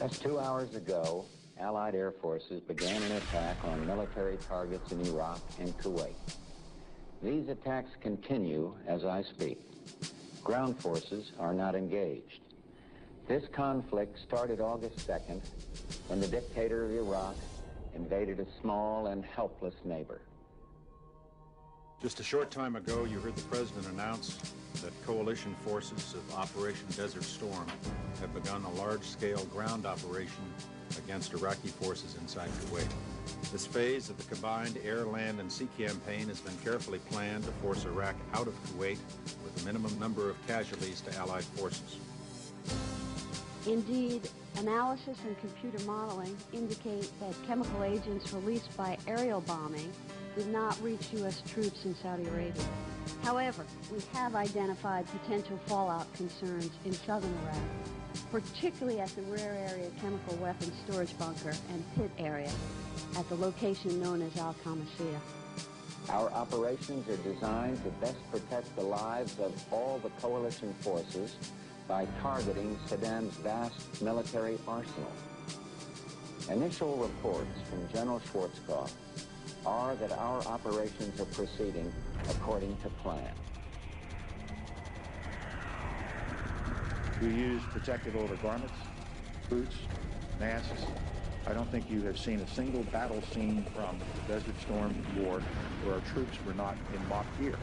Just 2 hours ago, Allied air forces began an attack on military targets in Iraq and Kuwait. These attacks continue as I speak. Ground forces are not engaged. This conflict started August 2nd when the dictator of Iraq invaded a small and helpless neighbor. Just a short time ago, you heard the president announce that coalition forces of Operation Desert Storm have begun a large-scale ground operation against Iraqi forces inside Kuwait. This phase of the combined air, land, and sea campaign has been carefully planned to force Iraq out of Kuwait with a minimum number of casualties to Allied forces. Indeed, analysis and computer modeling indicate that chemical agents released by aerial bombing did not reach U.S. troops in Saudi Arabia. However, we have identified potential fallout concerns in southern Iraq, particularly at the rear area chemical weapons storage bunker and pit area at the location known as Al-Qamishiyah. Our operations are designed to best protect the lives of all the coalition forces by targeting Saddam's vast military arsenal. Initial reports from General Schwarzkopf are that our operations are proceeding according to plan. We use protective outer garments, boots, masks. I don't think you have seen a single battle scene from the Desert Storm War where our troops were not in mock gear.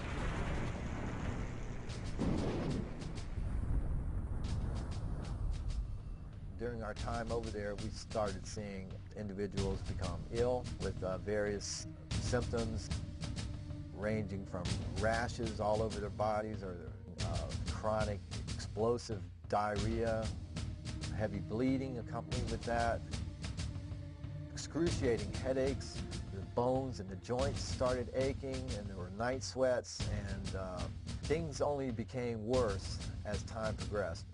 During our time over there, we started seeing individuals become ill with various symptoms ranging from rashes all over their bodies or chronic explosive diarrhea, heavy bleeding accompanied with that, excruciating headaches, the bones and the joints started aching, and there were night sweats, and things only became worse as time progressed.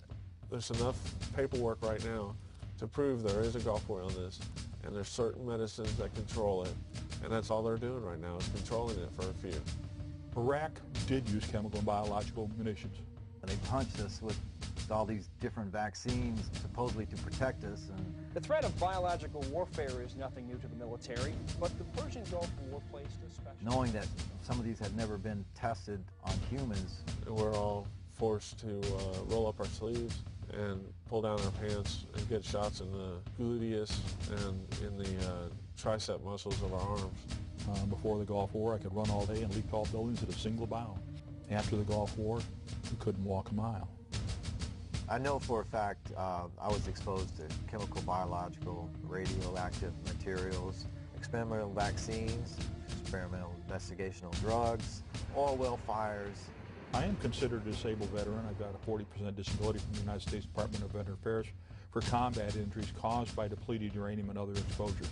There's enough paperwork right now to prove there is a Gulf War illness, and there's certain medicines that control it, and that's all they're doing right now is controlling it for a few. Iraq did use chemical and biological munitions. And they punched us with all these different vaccines supposedly to protect us. And the threat of biological warfare is nothing new to the military, but the Persian Gulf War placed a special... Knowing that some of these had never been tested on humans. We're all forced to roll up our sleeves and pull down our pants and get shots in the gluteus and in the tricep muscles of our arms. Before the Gulf War, I could run all day and leap tall buildings at a single bound. After the Gulf War, we couldn't walk a mile. I know for a fact I was exposed to chemical, biological, radioactive materials, experimental vaccines, experimental investigational drugs, oil well fires. I am considered a disabled veteran. I've got a 40% disability from the United States Department of Veteran Affairs for combat injuries caused by depleted uranium and other exposures.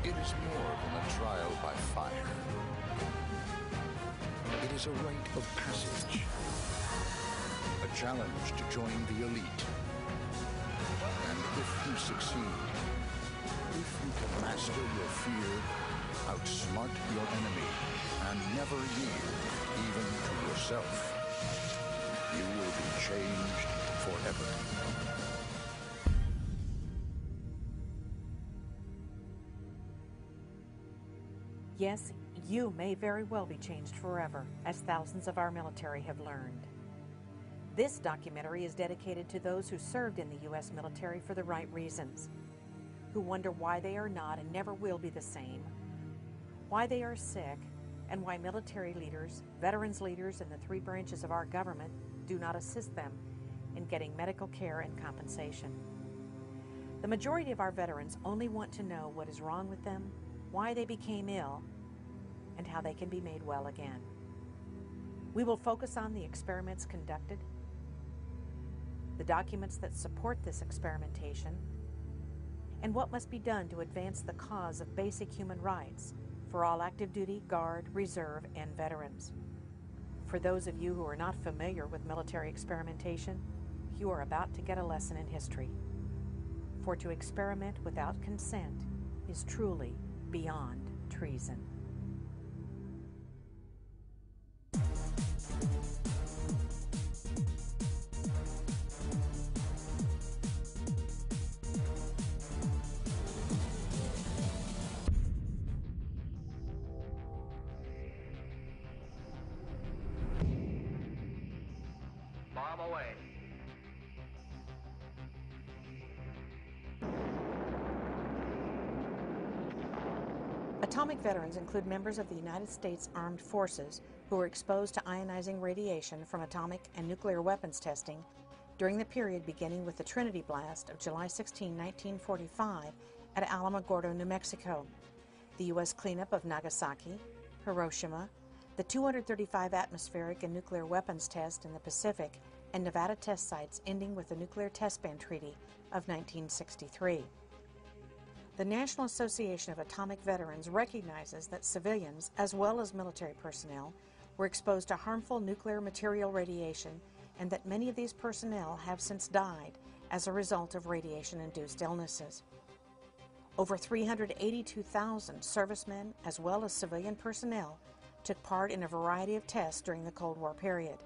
It is more than a trial by fire. It is a rite of passage, a challenge to join the elite. And if you succeed, if you can master your fear, outsmart your enemy, and never yield even to yourself, you will be changed forever. Yes, you may very well be changed forever, as thousands of our military have learned. This documentary is dedicated to those who served in the U.S. military for the right reasons, who wonder why they are not and never will be the same, why they are sick, and why military leaders, veterans leaders, and the three branches of our government do not assist them in getting medical care and compensation. The majority of our veterans only want to know what is wrong with them, why they became ill, and how they can be made well again. We will focus on the experiments conducted, the documents that support this experimentation, and what must be done to advance the cause of basic human rights for all active duty, Guard, Reserve, and veterans. For those of you who are not familiar with military experimentation, you are about to get a lesson in history. For to experiment without consent is truly beyond treason. Bomb away. Atomic veterans include members of the United States Armed Forces who were exposed to ionizing radiation from atomic and nuclear weapons testing during the period beginning with the Trinity blast of July 16, 1945 at Alamogordo, New Mexico, the U.S. cleanup of Nagasaki, Hiroshima, the 235 atmospheric and nuclear weapons test in the Pacific, and Nevada test sites ending with the Nuclear Test Ban Treaty of 1963. The National Association of Atomic Veterans recognizes that civilians, as well as military personnel, were exposed to harmful nuclear material radiation, and that many of these personnel have since died as a result of radiation-induced illnesses. Over 382,000 servicemen, as well as civilian personnel, took part in a variety of tests during the Cold War period,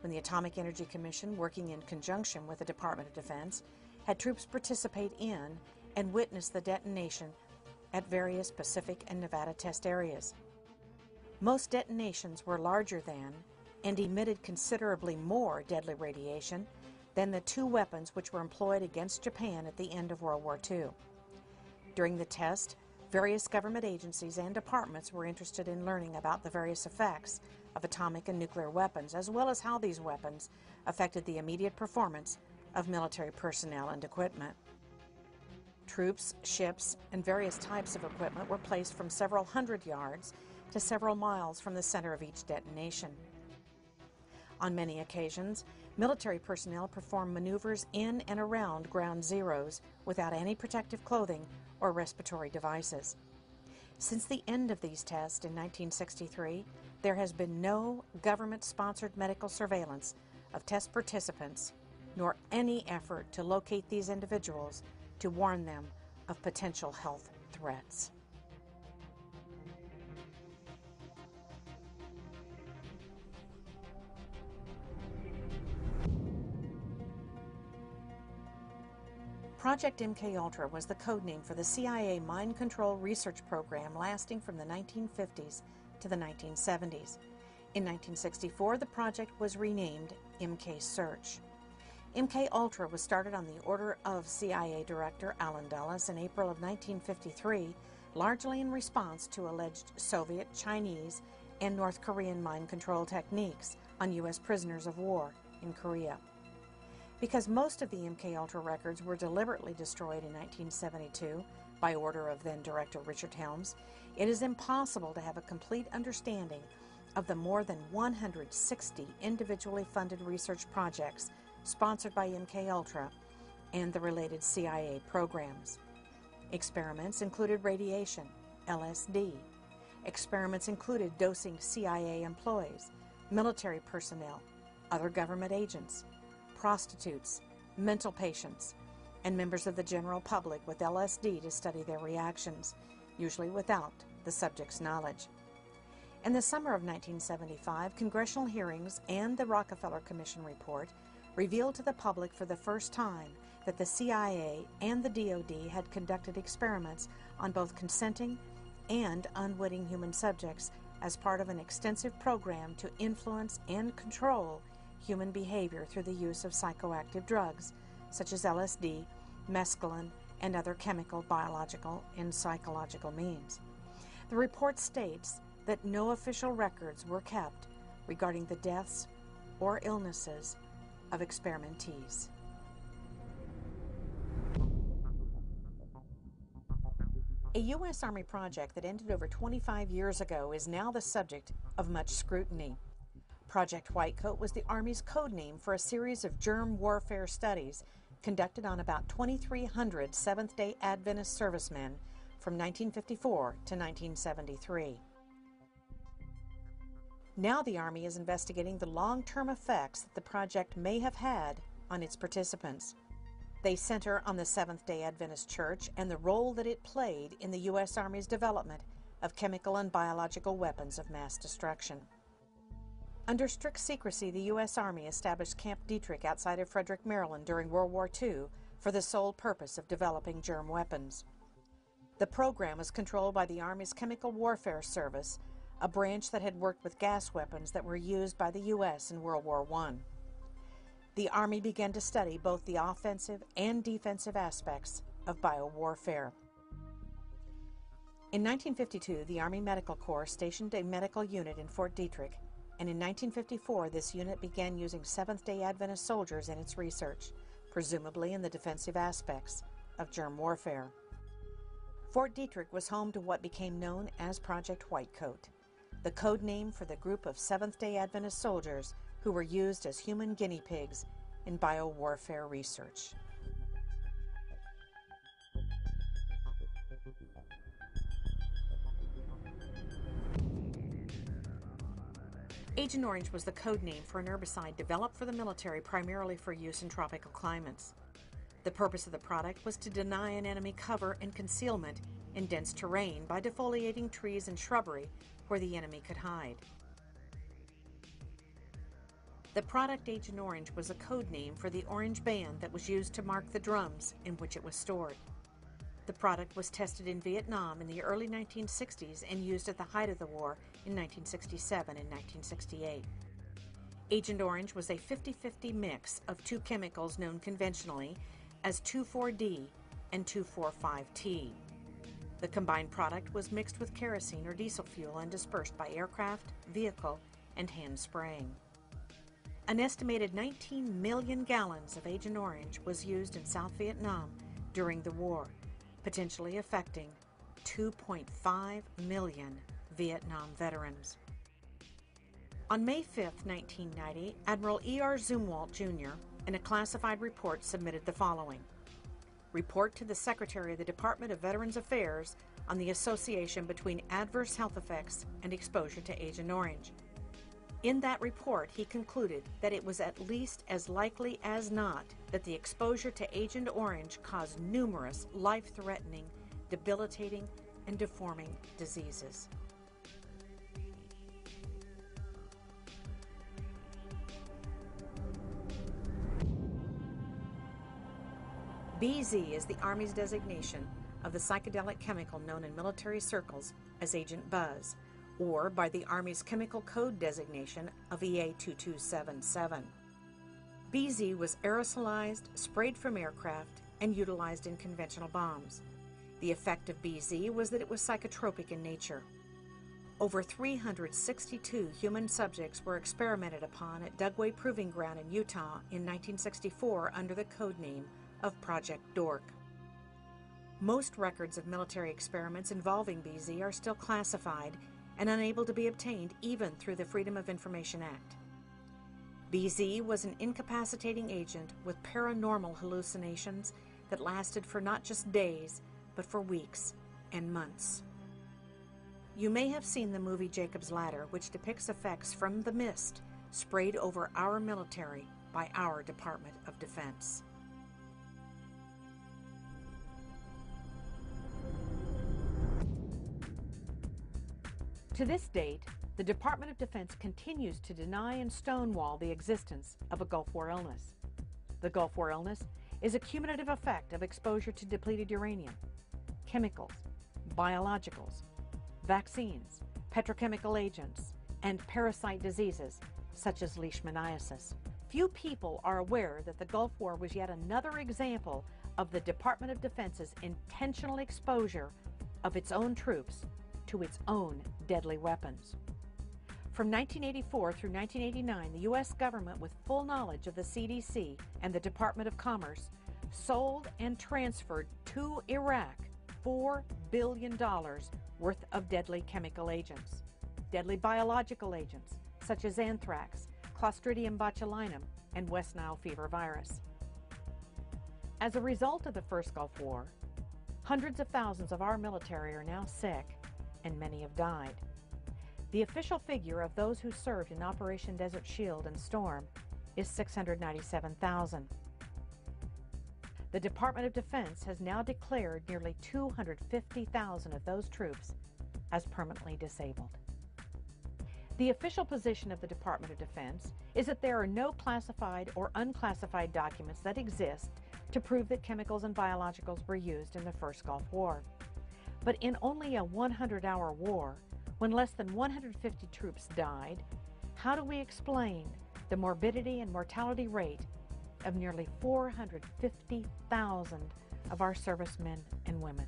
when the Atomic Energy Commission, working in conjunction with the Department of Defense, had troops participate in and witness the detonation at various Pacific and Nevada test areas. Most detonations were larger than and emitted considerably more deadly radiation than the two weapons which were employed against Japan at the end of World War II. During the test, various government agencies and departments were interested in learning about the various effects of atomic and nuclear weapons, as well as how these weapons affected the immediate performance of military personnel and equipment. Troops, ships, and various types of equipment were placed from several hundred yards to several miles from the center of each detonation. On many occasions, military personnel performed maneuvers in and around ground zeros without any protective clothing or respiratory devices. Since the end of these tests in 1963, there has been no government-sponsored medical surveillance of test participants, nor any effort to locate these individuals to warn them of potential health threats. Project MKUltra was the code name for the CIA mind control research program lasting from the 1950s to the 1970s. In 1964, the project was renamed MK Search. MKUltra was started on the order of CIA Director Allen Dulles in April of 1953, largely in response to alleged Soviet, Chinese, and North Korean mind control techniques on U.S. prisoners of war in Korea. Because most of the MKUltra records were deliberately destroyed in 1972 by order of then-Director Richard Helms, it is impossible to have a complete understanding of the more than 160 individually funded research projects sponsored by MKUltra and the related CIA programs. Experiments included radiation, LSD. Experiments included dosing CIA employees, military personnel, other government agents, prostitutes, mental patients, and members of the general public with LSD to study their reactions, usually without the subject's knowledge. In the summer of 1975, congressional hearings and the Rockefeller Commission report revealed to the public for the first time that the CIA and the DoD had conducted experiments on both consenting and unwitting human subjects as part of an extensive program to influence and control human behavior through the use of psychoactive drugs such as LSD, mescaline, and other chemical, biological, and psychological means. The report states that no official records were kept regarding the deaths or illnesses of experimentees. A U.S. Army project that ended over 25 years ago is now the subject of much scrutiny. Project Whitecoat was the Army's code name for a series of germ warfare studies conducted on about 2,300 Seventh-day Adventist servicemen from 1954 to 1973. Now the Army is investigating the long-term effects that the project may have had on its participants. They center on the Seventh-day Adventist Church and the role that it played in the U.S. Army's development of chemical and biological weapons of mass destruction. Under strict secrecy, the U.S. Army established Camp Detrick outside of Frederick, Maryland during World War II for the sole purpose of developing germ weapons. The program was controlled by the Army's Chemical Warfare Service, a branch that had worked with gas weapons that were used by the U.S. in World War I. the Army began to study both the offensive and defensive aspects of biowarfare. In 1952, the Army Medical Corps stationed a medical unit in Fort Detrick, and in 1954, this unit began using Seventh-day Adventist soldiers in its research, presumably in the defensive aspects of germ warfare. Fort Detrick was home to what became known as Project Whitecoat, the code name for the group of Seventh-day Adventist soldiers who were used as human guinea pigs in biowarfare research. Agent Orange was the code name for an herbicide developed for the military primarily for use in tropical climates. The purpose of the product was to deny an enemy cover and concealment in dense terrain by defoliating trees and shrubbery where the enemy could hide. The product Agent Orange was a code name for the orange band that was used to mark the drums in which it was stored. The product was tested in Vietnam in the early 1960s and used at the height of the war in 1967 and 1968. Agent Orange was a 50-50 mix of two chemicals known conventionally as 2,4-D and 2,4,5-T. The combined product was mixed with kerosene or diesel fuel and dispersed by aircraft, vehicle, and hand spraying. An estimated 19 million gallons of Agent Orange was used in South Vietnam during the war, potentially affecting 2.5 million Vietnam veterans. On May 5, 1990, Admiral E.R. Zumwalt, Jr., in a classified report submitted the following: Report to the Secretary of the Department of Veterans Affairs on the association between adverse health effects and exposure to Agent Orange. In that report, he concluded that it was at least as likely as not that the exposure to Agent Orange caused numerous life-threatening, debilitating, and deforming diseases. BZ is the Army's designation of the psychedelic chemical known in military circles as Agent Buzz, or by the Army's chemical code designation of EA-2277. BZ was aerosolized, sprayed from aircraft, and utilized in conventional bombs. The effect of BZ was that it was psychotropic in nature. Over 362 human subjects were experimented upon at Dugway Proving Ground in Utah in 1964 under the code name of Project Dork. Most records of military experiments involving BZ are still classified and unable to be obtained even through the Freedom of Information Act. BZ was an incapacitating agent with paranormal hallucinations that lasted for not just days, but for weeks and months. You may have seen the movie Jacob's Ladder, which depicts effects from the mist sprayed over our military by our Department of Defense. To this date, the Department of Defense continues to deny and stonewall the existence of a Gulf War illness. The Gulf War illness is a cumulative effect of exposure to depleted uranium, chemicals, biologicals, vaccines, petrochemical agents, and parasite diseases such as leishmaniasis. Few people are aware that the Gulf War was yet another example of the Department of Defense's intentional exposure of its own troops to its own deadly weapons. From 1984 through 1989, the U.S. government, with full knowledge of the CDC and the Department of Commerce, sold and transferred to Iraq $4 billion worth of deadly chemical agents, deadly biological agents such as anthrax, Clostridium botulinum, and West Nile fever virus. As a result of the first Gulf War, hundreds of thousands of our military are now sick, and many have died. The official figure of those who served in Operation Desert Shield and Storm is 697,000. The Department of Defense has now declared nearly 250,000 of those troops as permanently disabled. The official position of the Department of Defense is that there are no classified or unclassified documents that exist to prove that chemicals and biologicals were used in the first Gulf War. But in only a 100-hour war, when less than 150 troops died, how do we explain the morbidity and mortality rate of nearly 450,000 of our servicemen and women.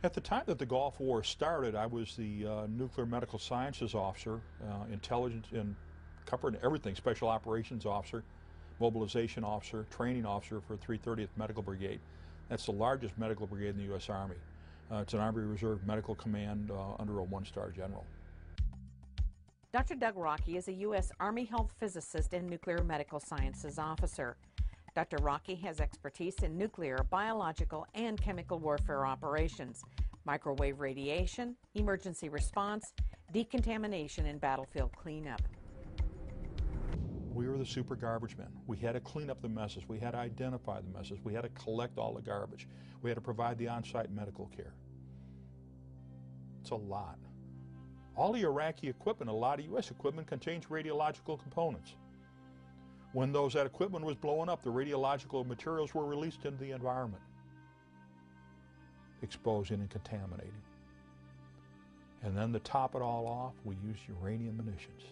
At the time that the Gulf War started, I was the nuclear medical sciences officer, intelligence and covering everything, special operations officer, mobilization officer, training officer for 330th Medical Brigade. That's the largest medical brigade in the U.S. Army. It's an Army Reserve Medical Command under a one-star general. Dr. Doug Rocky is a U.S. Army Health Physicist and Nuclear Medical Sciences Officer. Dr. Rocky has expertise in nuclear, biological, and chemical warfare operations, microwave radiation, emergency response, decontamination, and battlefield cleanup. We were the super garbage men. We had to clean up the messes. We had to identify the messes. We had to collect all the garbage. We had to provide the on-site medical care. It's a lot. All the Iraqi equipment, a lot of U.S. equipment, contains radiological components. When that equipment was blowing up, the radiological materials were released into the environment, exposing and contaminating. And then to top it all off, we used uranium munitions,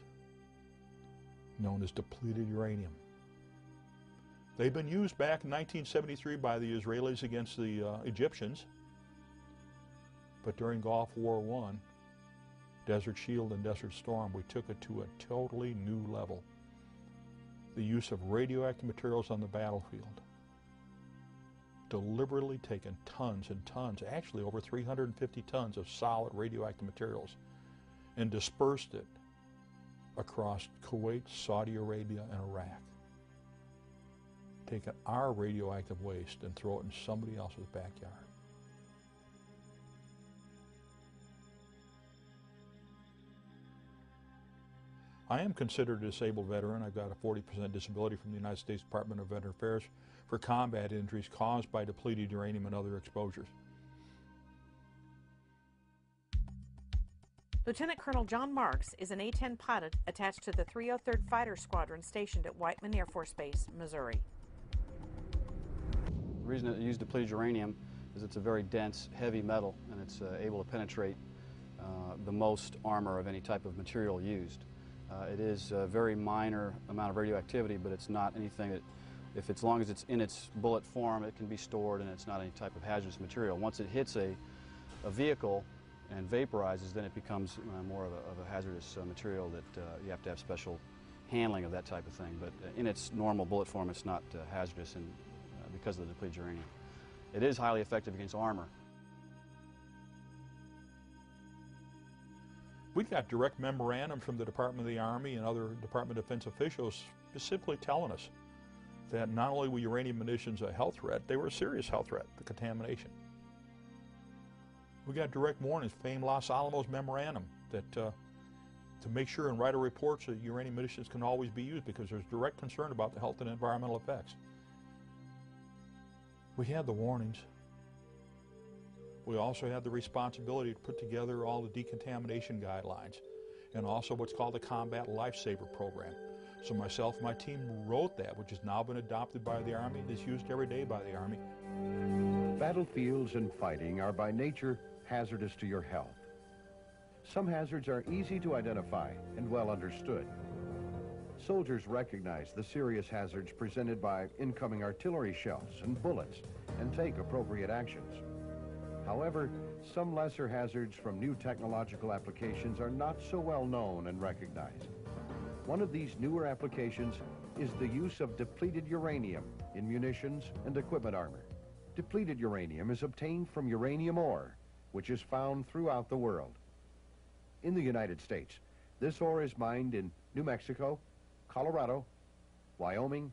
known as depleted uranium. They've been used back in 1973 by the Israelis against the Egyptians, but during Gulf War I, Desert Shield and Desert Storm, we took it to a totally new level. The use of radioactive materials on the battlefield. Deliberately taken tons and tons, actually over 350 tons of solid radioactive materials, and dispersed it across Kuwait, Saudi Arabia, and Iraq. Taking our radioactive waste and throw it in somebody else's backyard. I am considered a disabled veteran. I've got a 40% disability from the United States Department of Veteran Affairs for combat injuries caused by depleted uranium and other exposures. Lieutenant Colonel John Marks is an A-10 pilot attached to the 303rd Fighter Squadron stationed at Whiteman Air Force Base, Missouri. The reason it used depleted uranium is it's a very dense, heavy metal, and it's able to penetrate the most armor of any type of material used. It is a very minor amount of radioactivity, but it's not anything that, as long as it's in its bullet form, it can be stored, and it's not any type of hazardous material. Once it hits a vehicle and vaporizes, then it becomes more of a hazardous material that you have to have special handling of that type of thing. But in its normal bullet form, it's not hazardous, and because of the depleted uranium. It is highly effective against armor. We've got direct memorandum from the Department of the Army and other Department of Defense officials specifically telling us that not only were uranium munitions a health threat, they were a serious health threat, the contamination. We got direct warnings, famed Los Alamos memorandum, that to make sure and write a report so that uranium munitions can always be used because there's direct concern about the health and environmental effects. We had the warnings. We also had the responsibility to put together all the decontamination guidelines and also what's called the Combat Lifesaver Program. So myself and my team wrote that, which has now been adopted by the Army and is used every day by the Army. Battlefields and fighting are by nature hazardous to your health. Some hazards are easy to identify and well understood. Soldiers recognize the serious hazards presented by incoming artillery shells and bullets and take appropriate actions. However, some lesser hazards from new technological applications are not so well known and recognized. One of these newer applications is the use of depleted uranium in munitions and equipment armor. Depleted uranium is obtained from uranium ore, which is found throughout the world. In the United States, this ore is mined in New Mexico, Colorado, Wyoming,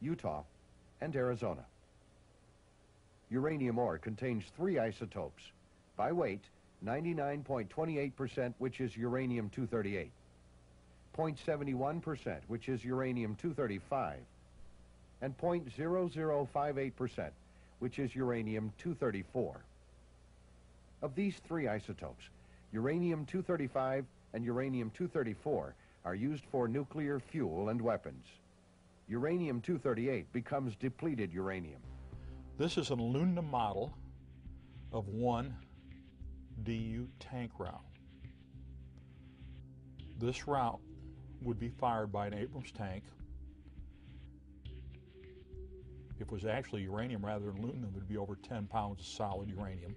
Utah, and Arizona. Uranium ore contains 3 isotopes. By weight, 99.28%, which is uranium-238, 0.71%, which is uranium-235, and 0.0058%, which is uranium-234. Of these 3 isotopes, uranium-235 and uranium-234 are used for nuclear fuel and weapons. Uranium-238 becomes depleted uranium. This is an aluminum model of one DU tank round. This round would be fired by an Abrams tank. If it was actually uranium rather than aluminum, it would be over 10 pounds of solid uranium.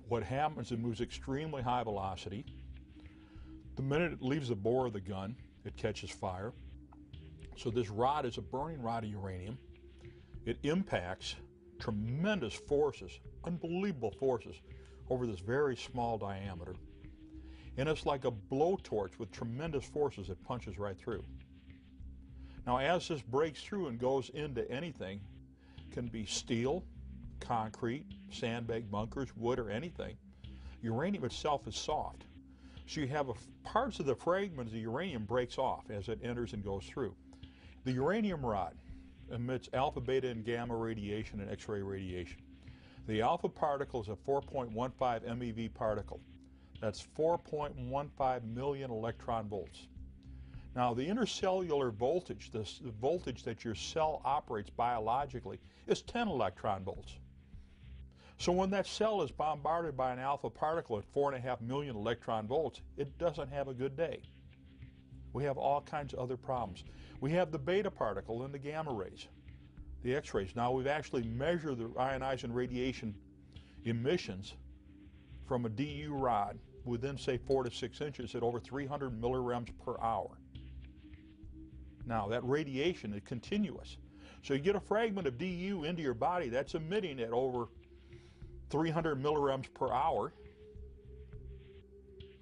What happens, it moves extremely high velocity. The minute it leaves the bore of the gun, it catches fire. So this rod is a burning rod of uranium. It impacts tremendous forces, unbelievable forces, over this very small diameter. And it's like a blowtorch with tremendous forces that punches right through. Now, as this breaks through and goes into anything, can be steel, concrete, sandbag bunkers, wood, or anything. Uranium itself is soft. So you have parts of the fragments of uranium breaks off as it enters and goes through. The uranium rod emits alpha, beta, and gamma radiation and X-ray radiation. The alpha particle is a 4.15 MeV particle. That's 4.15 million electron volts. Now, the intercellular voltage, the voltage that your cell operates biologically, is 10 electron volts. So when that cell is bombarded by an alpha particle at 4.5 million electron volts, it doesn't have a good day. We have all kinds of other problems. We have the beta particle and the gamma rays, the X-rays. Now, we've actually measured the ionizing radiation emissions from a DU rod within, say, 4 to 6 inches at over 300 millirems per hour. Now, that radiation is continuous. So you get a fragment of DU into your body that's emitting at over 300 millirems per hour.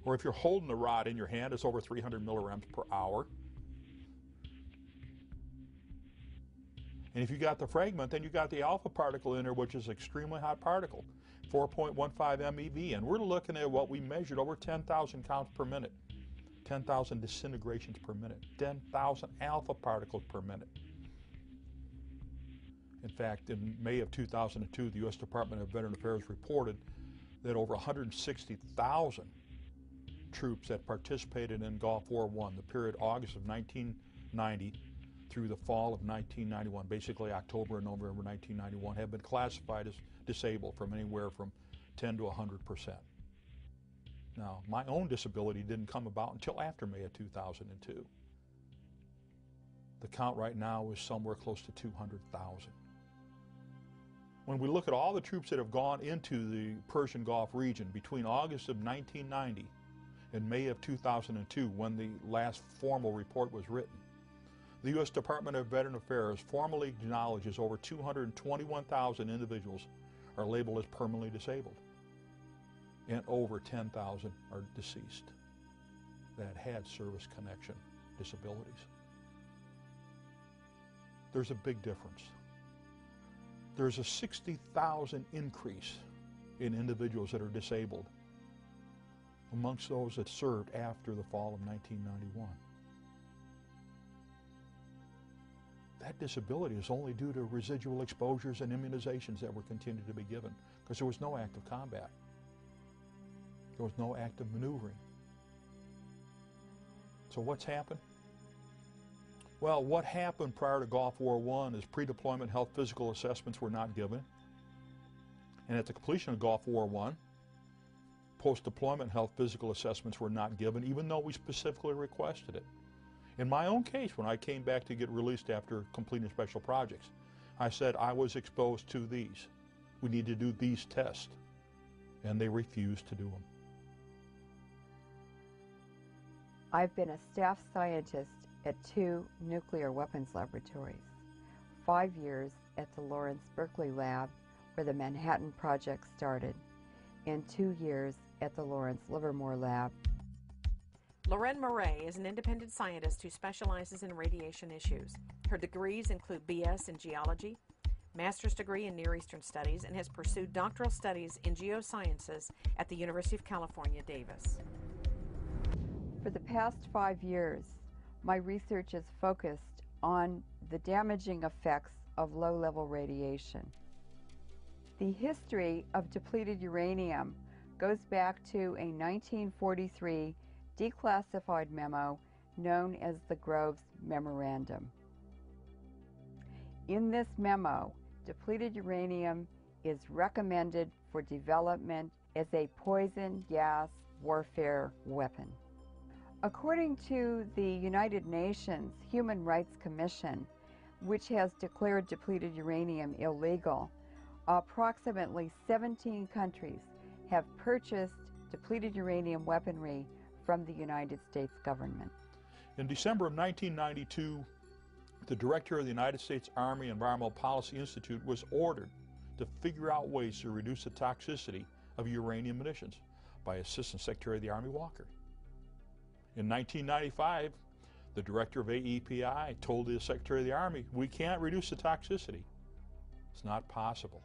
Or if you're holding the rod in your hand, it's over 300 millirems per hour. And if you got the fragment, then you got the alpha particle in there, which is an extremely hot particle, 4.15 MeV. And we're looking at what we measured over 10,000 counts per minute, 10,000 disintegrations per minute, 10,000 alpha particles per minute. In fact, in May of 2002, the U.S. Department of Veteran Affairs reported that over 160,000 troops that participated in Gulf War I, the period August of 1990 through the fall of 1991, basically October and November 1991, have been classified as disabled from anywhere from 10 to 100%. Now, my own disability didn't come about until after May of 2002. The count right now is somewhere close to 200,000. When we look at all the troops that have gone into the Persian Gulf region between August of 1990 and May of 2002, when the last formal report was written, the U.S. Department of Veteran Affairs formally acknowledges over 221,000 individuals are labeled as permanently disabled, and over 10,000 are deceased that had service connection disabilities. There's a big difference. There's a 60,000 increase in individuals that are disabled amongst those that served after the fall of 1991. That disability is only due to residual exposures and immunizations that were continued to be given, because there was no active combat. There was no active maneuvering. So what's happened? Well, what happened prior to Gulf War I is pre-deployment health physical assessments were not given. And at the completion of Gulf War I, post-deployment health physical assessments were not given, even though we specifically requested it. In my own case, when I came back to get released after completing special projects, I said I was exposed to these. We need to do these tests. And they refused to do them. I've been a staff scientist at 2 nuclear weapons laboratories, 5 years at the Lawrence Berkeley Lab, where the Manhattan Project started, and 2 years at the Lawrence Livermore Lab. Lorraine Murray is an independent scientist who specializes in radiation issues. Her degrees include BS in geology, master's degree in Near Eastern Studies, and has pursued doctoral studies in geosciences at the University of California, Davis. For the past 5 years, my research is focused on the damaging effects of low-level radiation. The history of depleted uranium goes back to a 1943 declassified memo known as the Groves Memorandum. In this memo, depleted uranium is recommended for development as a poison gas warfare weapon. According to the United Nations Human Rights Commission, which has declared depleted uranium illegal, approximately 17 countries have purchased depleted uranium weaponry from the United States government. In December of 1992, the director of the United States Army Environmental Policy Institute was ordered to figure out ways to reduce the toxicity of uranium munitions by Assistant Secretary of the Army Walker. In 1995, the director of AEPI told the Secretary of the Army, "We can't reduce the toxicity. It's not possible."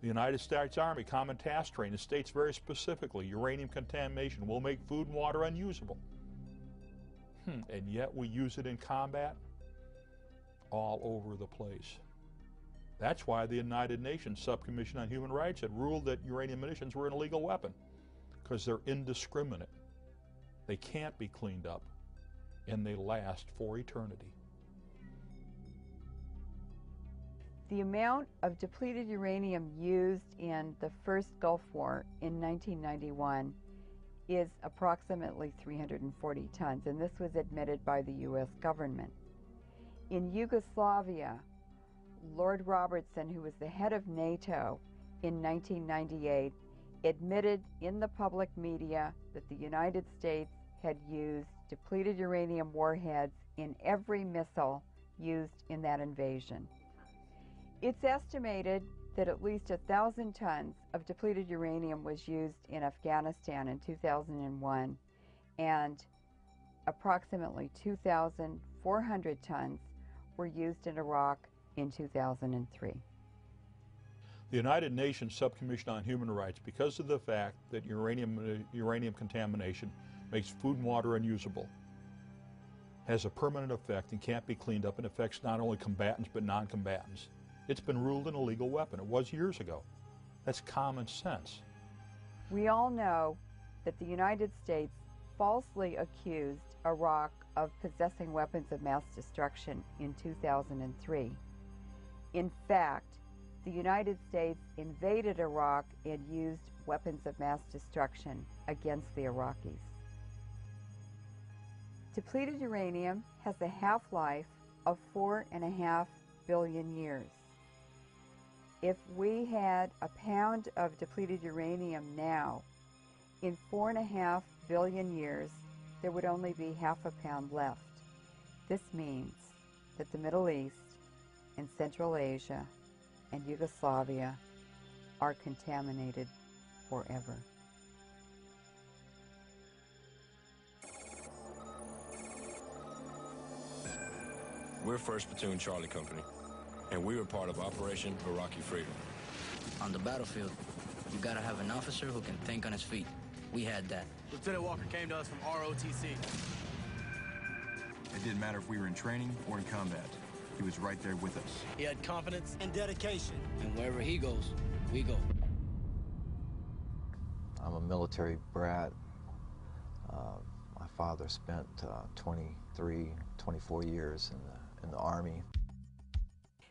The United States Army Common Task Training states very specifically, uranium contamination will make food and water unusable. And yet we use it in combat all over the place. That's why the United Nations Subcommission on Human Rights had ruled that uranium munitions were an illegal weapon, because they're indiscriminate. They can't be cleaned up, and they last for eternity. The amount of depleted uranium used in the first Gulf War in 1991 is approximately 340 tons, and this was admitted by the U.S. government. In Yugoslavia, Lord Robertson, who was the head of NATO in 1998, admitted in the public media that the United States had used depleted uranium warheads in every missile used in that invasion. It's estimated that at least 1,000 tons of depleted uranium was used in Afghanistan in 2001, and approximately 2,400 tons were used in Iraq in 2003. The United Nations Subcommission on Human Rights, because of the fact that uranium contamination makes food and water unusable, has a permanent effect and can't be cleaned up, and affects not only combatants but non-combatants. It's been ruled an illegal weapon. It was years ago. That's common sense. We all know that the United States falsely accused Iraq of possessing weapons of mass destruction in 2003. In fact, the United States invaded Iraq and used weapons of mass destruction against the Iraqis. Depleted uranium has a half-life of 4.5 billion years. If we had a pound of depleted uranium now, in 4.5 billion years, there would only be half a pound left. This means that the Middle East and Central Asia and Yugoslavia are contaminated forever. We're 1st Platoon Charlie Company, and we were part of Operation Iraqi Freedom. On the battlefield, you gotta have an officer who can think on his feet. We had that. Lieutenant Walker came to us from ROTC. It didn't matter if we were in training or in combat. He was right there with us. He had confidence and dedication. And wherever he goes, we go. I'm a military brat. My father spent 24 years in the Army.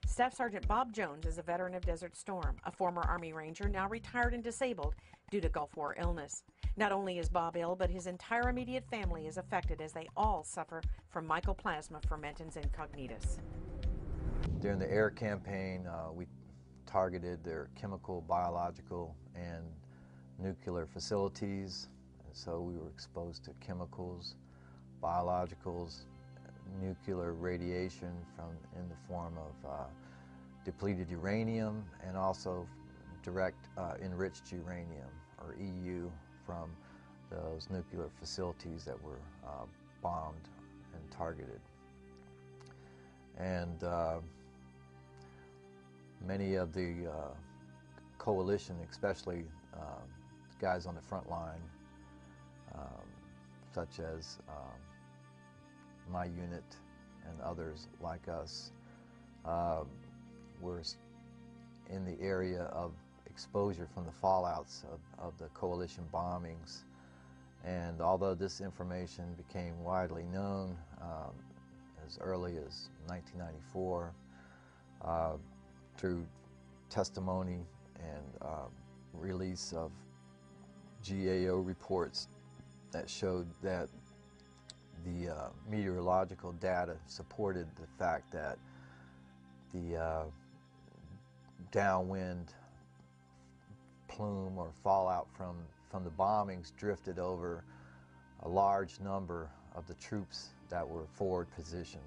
Staff Sergeant Bob Jones is a veteran of Desert Storm, a former Army Ranger now retired and disabled due to Gulf War illness. Not only is Bob ill, but his entire immediate family is affected as they all suffer from mycoplasma fermentans incognitus. During the air campaign, we targeted their chemical, biological, and nuclear facilities. And so we were exposed to chemicals, biologicals, nuclear radiation in the form of depleted uranium, and also direct enriched uranium, or EU, from those nuclear facilities that were bombed and targeted. And many of the coalition, especially guys on the front line, such as my unit and others like us, were in the area of exposure from the fallouts of the coalition bombings. And although this information became widely known as early as 1994, through testimony and release of GAO reports that showed that the meteorological data supported the fact that the downwind plume or fallout from the bombings drifted over a large number of the troops that were forward positioned.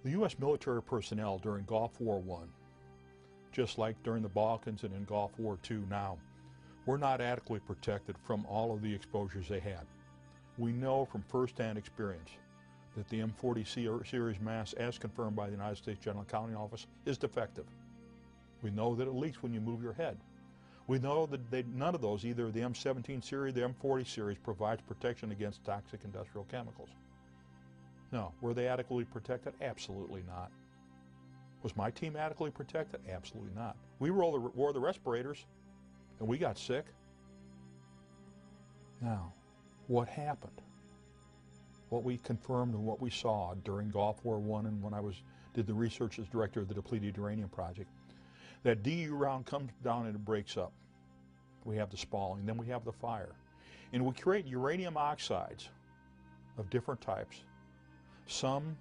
The U.S. military personnel during Gulf War I, just like during the Balkans and in Gulf War II now, were not adequately protected from all of the exposures they had. We know from first-hand experience that the M40 series mask, as confirmed by the United States General Accounting Office, is defective. We know that it leaks when you move your head. We know that none of those, either the M17 series or the M40 series, provides protection against toxic industrial chemicals. No. Were they adequately protected? Absolutely not. Was my team adequately protected? Absolutely not. We wore the respirators, and we got sick. Now, what happened? What we confirmed and what we saw during Gulf War I and when I did the research as director of the Depleted Uranium Project, that DU round comes down and it breaks up. We have the spalling, then we have the fire. And we create uranium oxides of different types. Some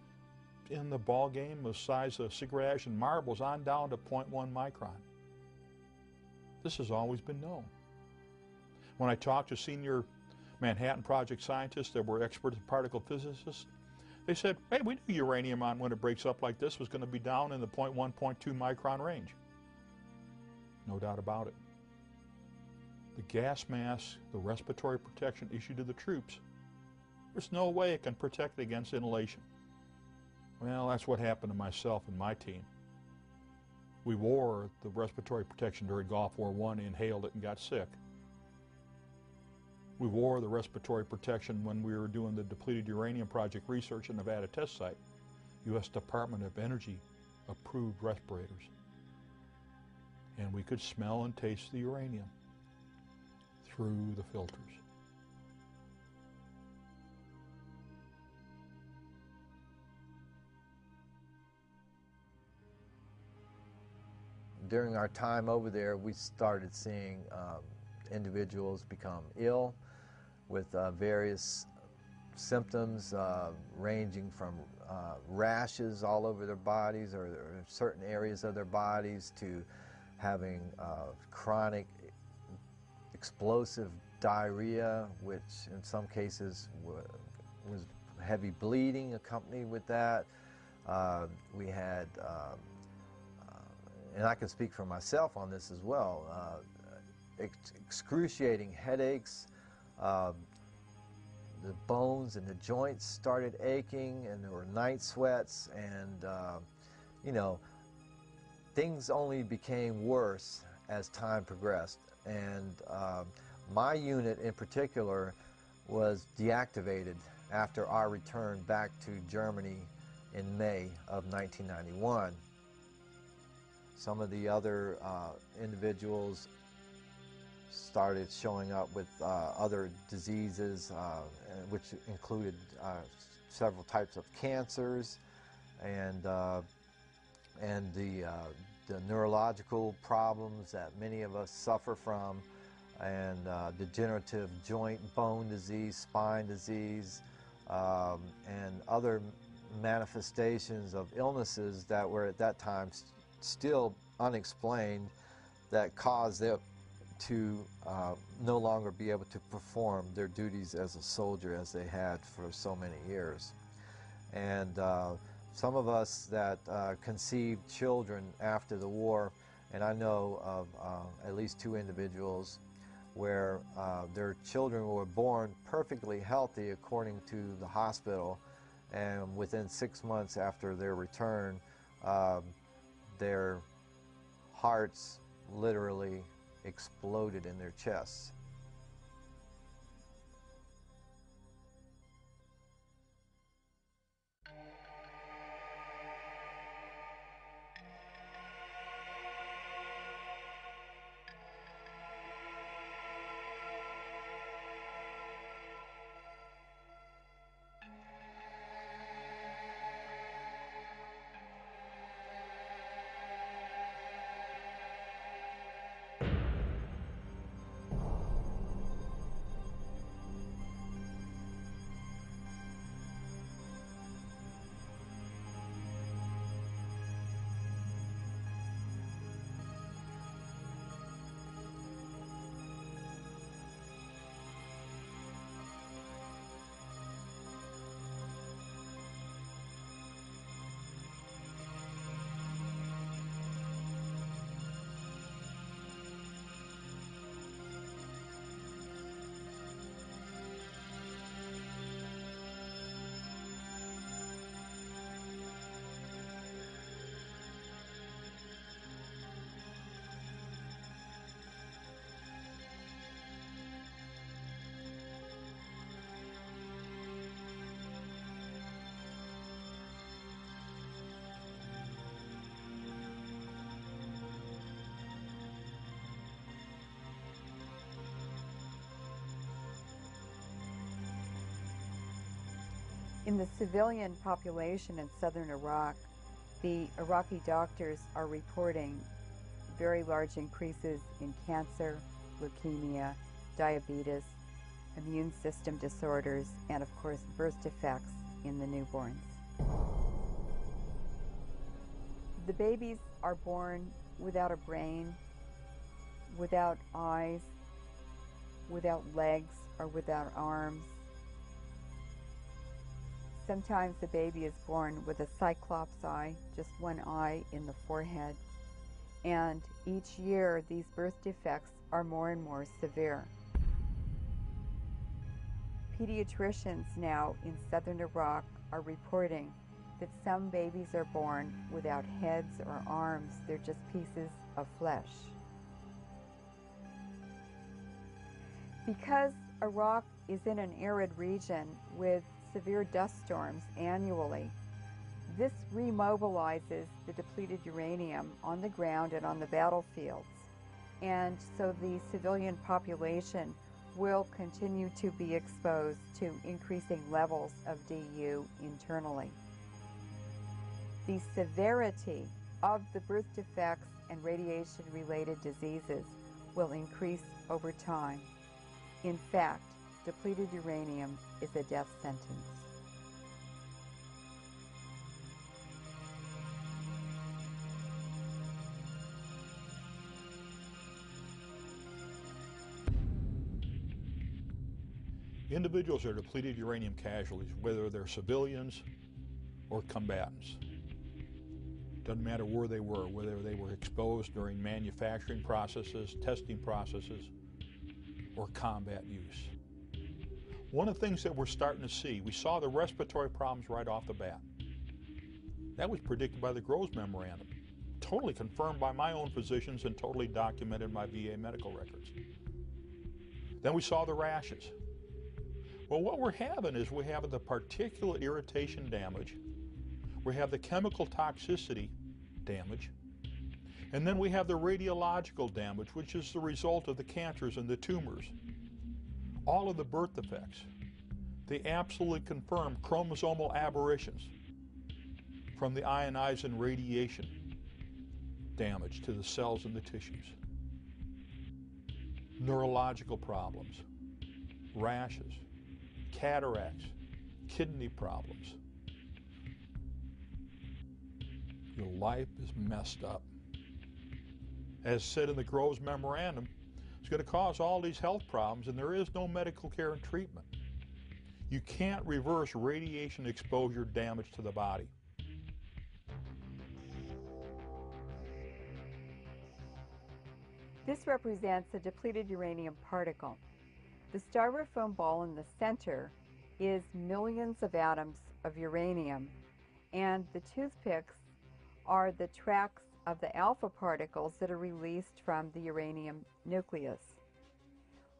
in the ball game the size of cigarette ash and marbles on down to 0.1 micron. This has always been known. When I talked to senior Manhattan Project scientists that were expert particle physicists, they said, hey, we knew uranium when it breaks up like this was going to be down in the 0.1, 0.2 micron range. No doubt about it. The gas mask, the respiratory protection issued to the troops, there's no way it can protect against inhalation. Well, that's what happened to myself and my team. We wore the respiratory protection during Gulf War I, inhaled it, and got sick. We wore the respiratory protection when we were doing the Depleted Uranium Project research in Nevada test site. U.S. Department of Energy approved respirators. And we could smell and taste the uranium through the filters. During our time over there, we started seeing individuals become ill with various symptoms ranging from rashes all over their bodies or certain areas of their bodies to having chronic explosive diarrhea, which in some cases was heavy bleeding accompanied with that. We had, and I can speak for myself on this as well, excruciating headaches. The bones and the joints started aching, and there were night sweats, and you know, things only became worse as time progressed. And my unit in particular was deactivated after our return back to Germany in May of 1991. Some of the other individuals started showing up with other diseases, which included several types of cancers, and the neurological problems that many of us suffer from, and degenerative joint bone disease, spine disease, and other manifestations of illnesses that were at that time still unexplained, that caused them to no longer be able to perform their duties as a soldier as they had for so many years. And some of us that conceived children after the war, and I know of at least 2 individuals where their children were born perfectly healthy according to the hospital, and within 6 months after their return, their hearts literally exploded in their chests. In the civilian population in southern Iraq, the Iraqi doctors are reporting very large increases in cancer, leukemia, diabetes, immune system disorders, and of course birth defects in the newborns. The babies are born without a brain, without eyes, without legs, or without arms. Sometimes the baby is born with a cyclops eye, just one eye in the forehead. And each year, these birth defects are more and more severe. Pediatricians now in southern Iraq are reporting that some babies are born without heads or arms. They're just pieces of flesh. Because Iraq is in an arid region with severe dust storms annually, this remobilizes the depleted uranium on the ground and on the battlefields. And so the civilian population will continue to be exposed to increasing levels of DU internally. The severity of the birth defects and radiation-related diseases will increase over time. In fact, depleted uranium is a death sentence. Individuals are depleted uranium casualties, whether they're civilians or combatants. Doesn't matter where they were, whether they were exposed during manufacturing processes, testing processes, or combat use. One of the things that we're starting to see, we saw the respiratory problems right off the bat. That was predicted by the Groves Memorandum, totally confirmed by my own physicians and totally documented in my VA medical records. Then we saw the rashes. Well, what we're having is we have the particulate irritation damage, we have the chemical toxicity damage, and then we have the radiological damage, which is the result of the cancers and the tumors. All of the birth defects, they absolutely confirm chromosomal aberrations from the ionizing radiation damage to the cells and the tissues. Neurological problems, rashes, cataracts, kidney problems. Your life is messed up. As said in the Groves Memorandum, it's going to cause all these health problems, and there is no medical care and treatment. You can't reverse radiation exposure damage to the body. This represents a depleted uranium particle. The styrofoam ball in the center is millions of atoms of uranium, and the toothpicks are the tracks of the alpha particles that are released from the uranium nucleus.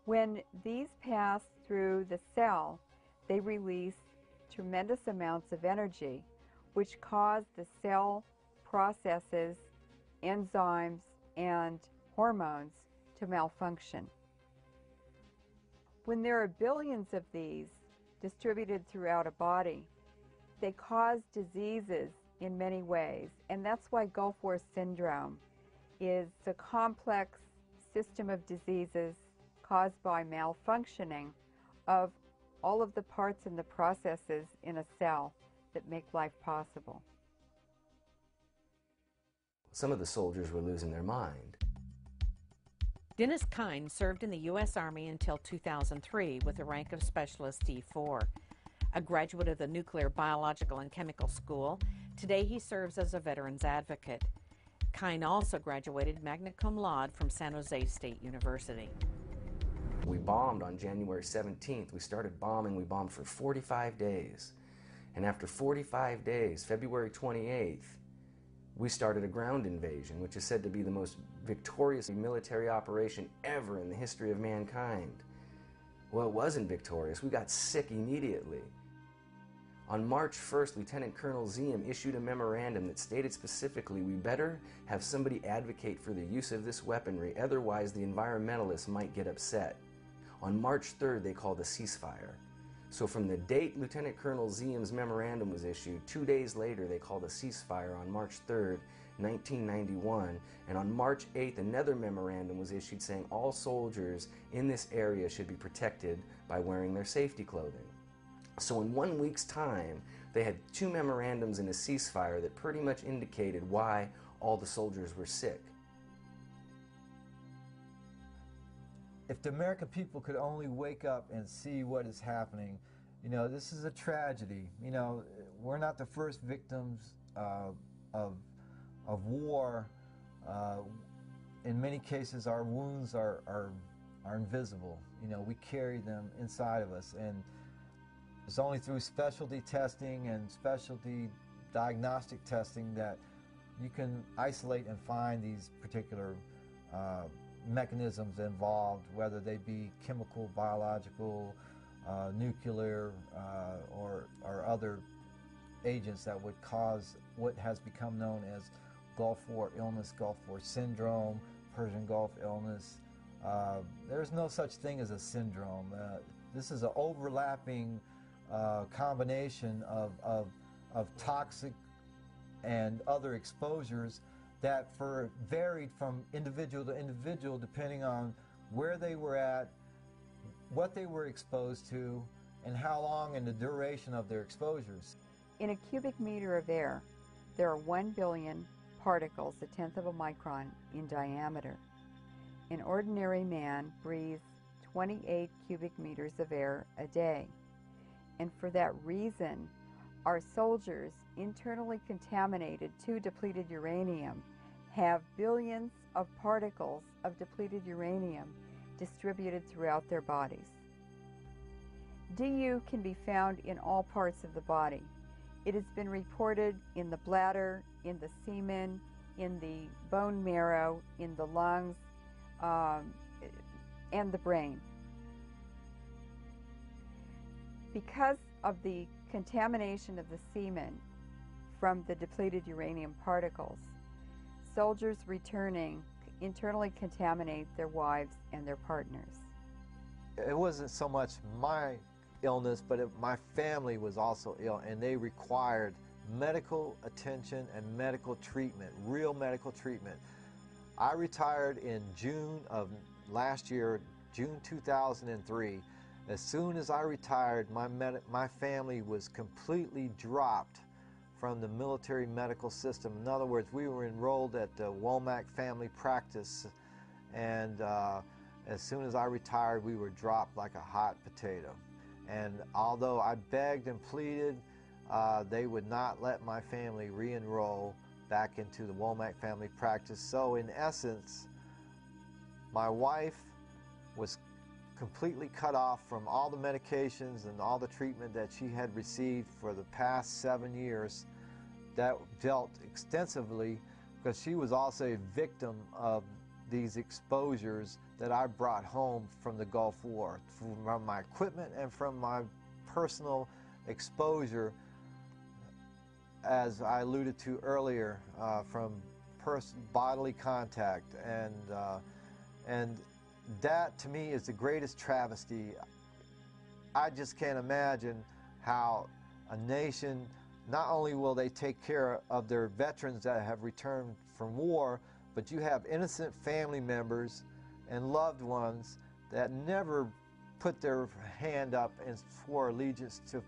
When these pass through the cell, they release tremendous amounts of energy, which cause the cell processes, enzymes, and hormones to malfunction. When there are billions of these distributed throughout a body, they cause diseases in many ways, and that's why Gulf War syndrome is a complex system of diseases caused by malfunctioning of all of the parts and the processes in a cell that make life possible. Some of the soldiers were losing their mind. Dennis Kine served in the U.S. Army until 2003 with the rank of Specialist D4. A graduate of the Nuclear, Biological, and Chemical School, today he serves as a veterans advocate. Kine also graduated magna cum laude from San Jose State University. We bombed on January 17th. We started bombing. We bombed for 45 days. And after 45 days, February 28th, we started a ground invasion, which is said to be the most victorious military operation ever in the history of mankind. Well, it wasn't victorious. We got sick immediately. On March 1st, Lieutenant Colonel Ziem issued a memorandum that stated specifically, we better have somebody advocate for the use of this weaponry, otherwise the environmentalists might get upset. On March 3rd, they called a ceasefire. So from the date Lieutenant Colonel Ziem's memorandum was issued, 2 days later they called a ceasefire on March 3rd, 1991, and on March 8th another memorandum was issued saying all soldiers in this area should be protected by wearing their safety clothing. So in 1 week's time, they had 2 memorandums and a ceasefire that pretty much indicated why all the soldiers were sick. If the American people could only wake up and see what is happening, you know, this is a tragedy. You know, we're not the first victims of war. In many cases, our wounds are invisible. You know, we carry them inside of us, and it's only through specialty testing and specialty diagnostic testing that you can isolate and find these particular mechanisms involved, whether they be chemical, biological, nuclear, or other agents that would cause what has become known as Gulf War illness, Gulf War syndrome, Persian Gulf illness. There's no such thing as a syndrome. This is an overlapping combination of toxic and other exposures that varied from individual to individual depending on where they were at, what they were exposed to, and how long and the duration of their exposures. In a cubic meter of air, there are 1 billion particles, a tenth of a micron, in diameter. An ordinary man breathes 28 cubic meters of air a day. And for that reason, our soldiers, internally contaminated to depleted uranium, have billions of particles of depleted uranium distributed throughout their bodies. DU can be found in all parts of the body. It has been reported in the bladder, in the semen, in the bone marrow, in the lungs, and the brain. Because of the contamination of the semen from the depleted uranium particles, soldiers returning internally contaminate their wives and their partners. It wasn't so much my illness, but my family was also ill, and they required medical attention and medical treatment, real medical treatment. I retired in June of last year, June 2003. As soon as I retired, my family was completely dropped from the military medical system. In other words, we were enrolled at the Womack Family Practice, and as soon as I retired, we were dropped like a hot potato. And although I begged and pleaded, they would not let my family re-enroll back into the Womack Family Practice. So in essence, my wife was completely cut off from all the medications and all the treatment that she had received for the past 7 years that dealt extensively, because she was also a victim of these exposures that I brought home from the Gulf War, from my equipment and from my personal exposure, as I alluded to earlier, from bodily contact, and that to me is the greatest travesty. I just can't imagine how a nation, not only will they take care of their veterans that have returned from war, but you have innocent family members and loved ones that never put their hand up and swore allegiance to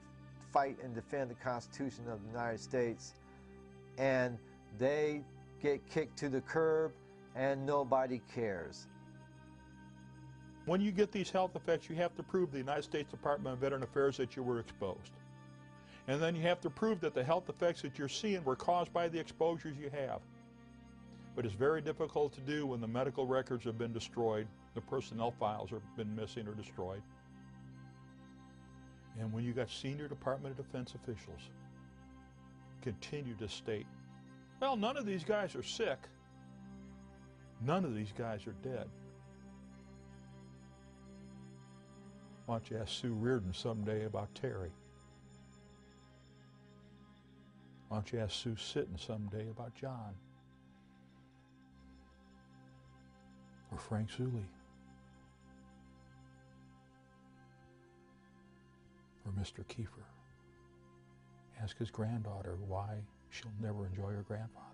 fight and defend the Constitution of the United States, and they get kicked to the curb and nobody cares. When you get these health effects, you have to prove the United States Department of Veteran Affairs that you were exposed. And then you have to prove that the health effects that you're seeing were caused by the exposures you have. But it's very difficult to do when the medical records have been destroyed, the personnel files have been missing or destroyed. And when you got senior Department of Defense officials continue to state, well, none of these guys are sick. None of these guys are dead. Why don't you ask Sue Reardon someday about Terry? Why don't you ask Sue Sitten someday about John? Or Frank Zuley? for Mr. Kiefer. Ask his granddaughter why she'll never enjoy her grandfather.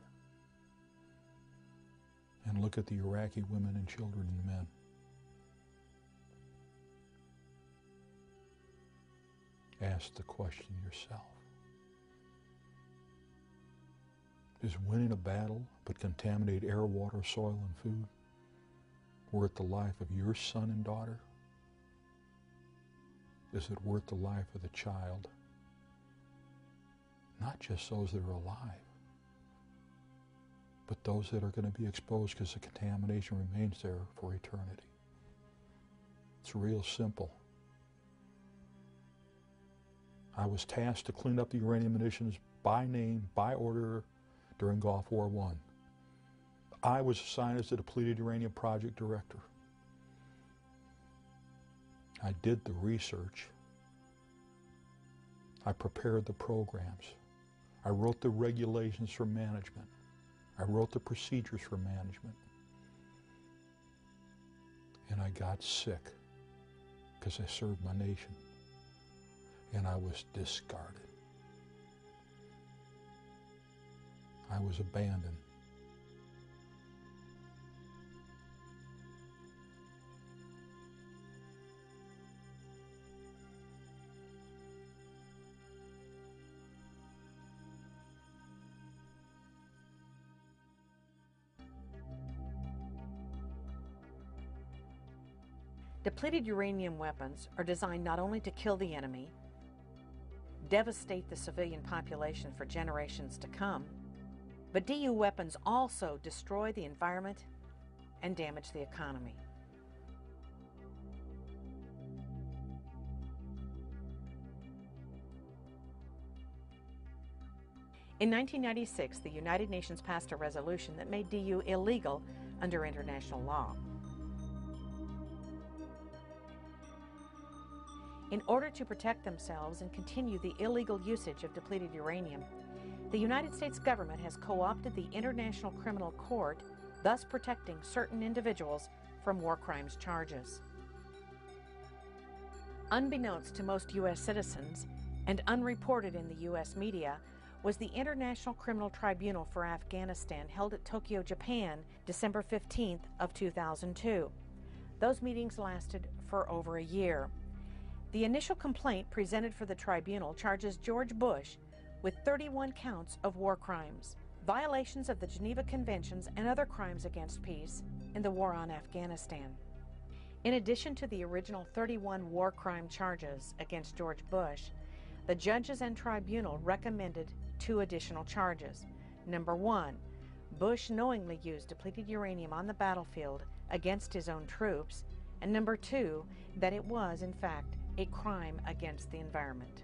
And look at the Iraqi women and children and men. Ask the question yourself. Is winning a battle but contaminate air, water, soil, and food worth the life of your son and daughter? Is it worth the life of the child? Not just those that are alive, but those that are going to be exposed because the contamination remains there for eternity. It's real simple. I was tasked to clean up the uranium munitions by name, by order, during Gulf War I. I was assigned as the depleted uranium project director. I did the research. I prepared the programs. I wrote the regulations for management. I wrote the procedures for management. And I got sick because I served my nation. And I was discarded. I was abandoned. Depleted uranium weapons are designed not only to kill the enemy, devastate the civilian population for generations to come, but DU weapons also destroy the environment and damage the economy. In 1996, the United Nations passed a resolution that made DU illegal under international law. In order to protect themselves and continue the illegal usage of depleted uranium, the United States government has co-opted the International Criminal Court, thus protecting certain individuals from war crimes charges. Unbeknownst to most U.S. citizens and unreported in the U.S. media was the International Criminal Tribunal for Afghanistan held at Tokyo, Japan, December 15th of 2002. Those meetings lasted for over a year. The initial complaint presented for the tribunal charges George Bush with 31 counts of war crimes, violations of the Geneva Conventions, and other crimes against peace in the war on Afghanistan. In addition to the original 31 war crime charges against George Bush, the judges and tribunal recommended 2 additional charges. Number 1, Bush knowingly used depleted uranium on the battlefield against his own troops, and number 2, that it was, in fact, a crime against the environment.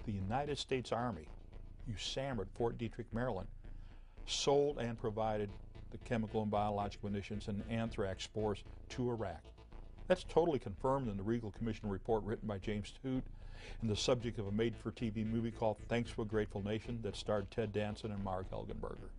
The United States Army, USAMR at Fort Detrick, Maryland, sold and provided the chemical and biological munitions and anthrax spores to Iraq. That's totally confirmed in the Regal Commission report written by James Toot and the subject of a made-for-TV movie called Thanks to a Grateful Nation that starred Ted Danson and Mark Helgenberger.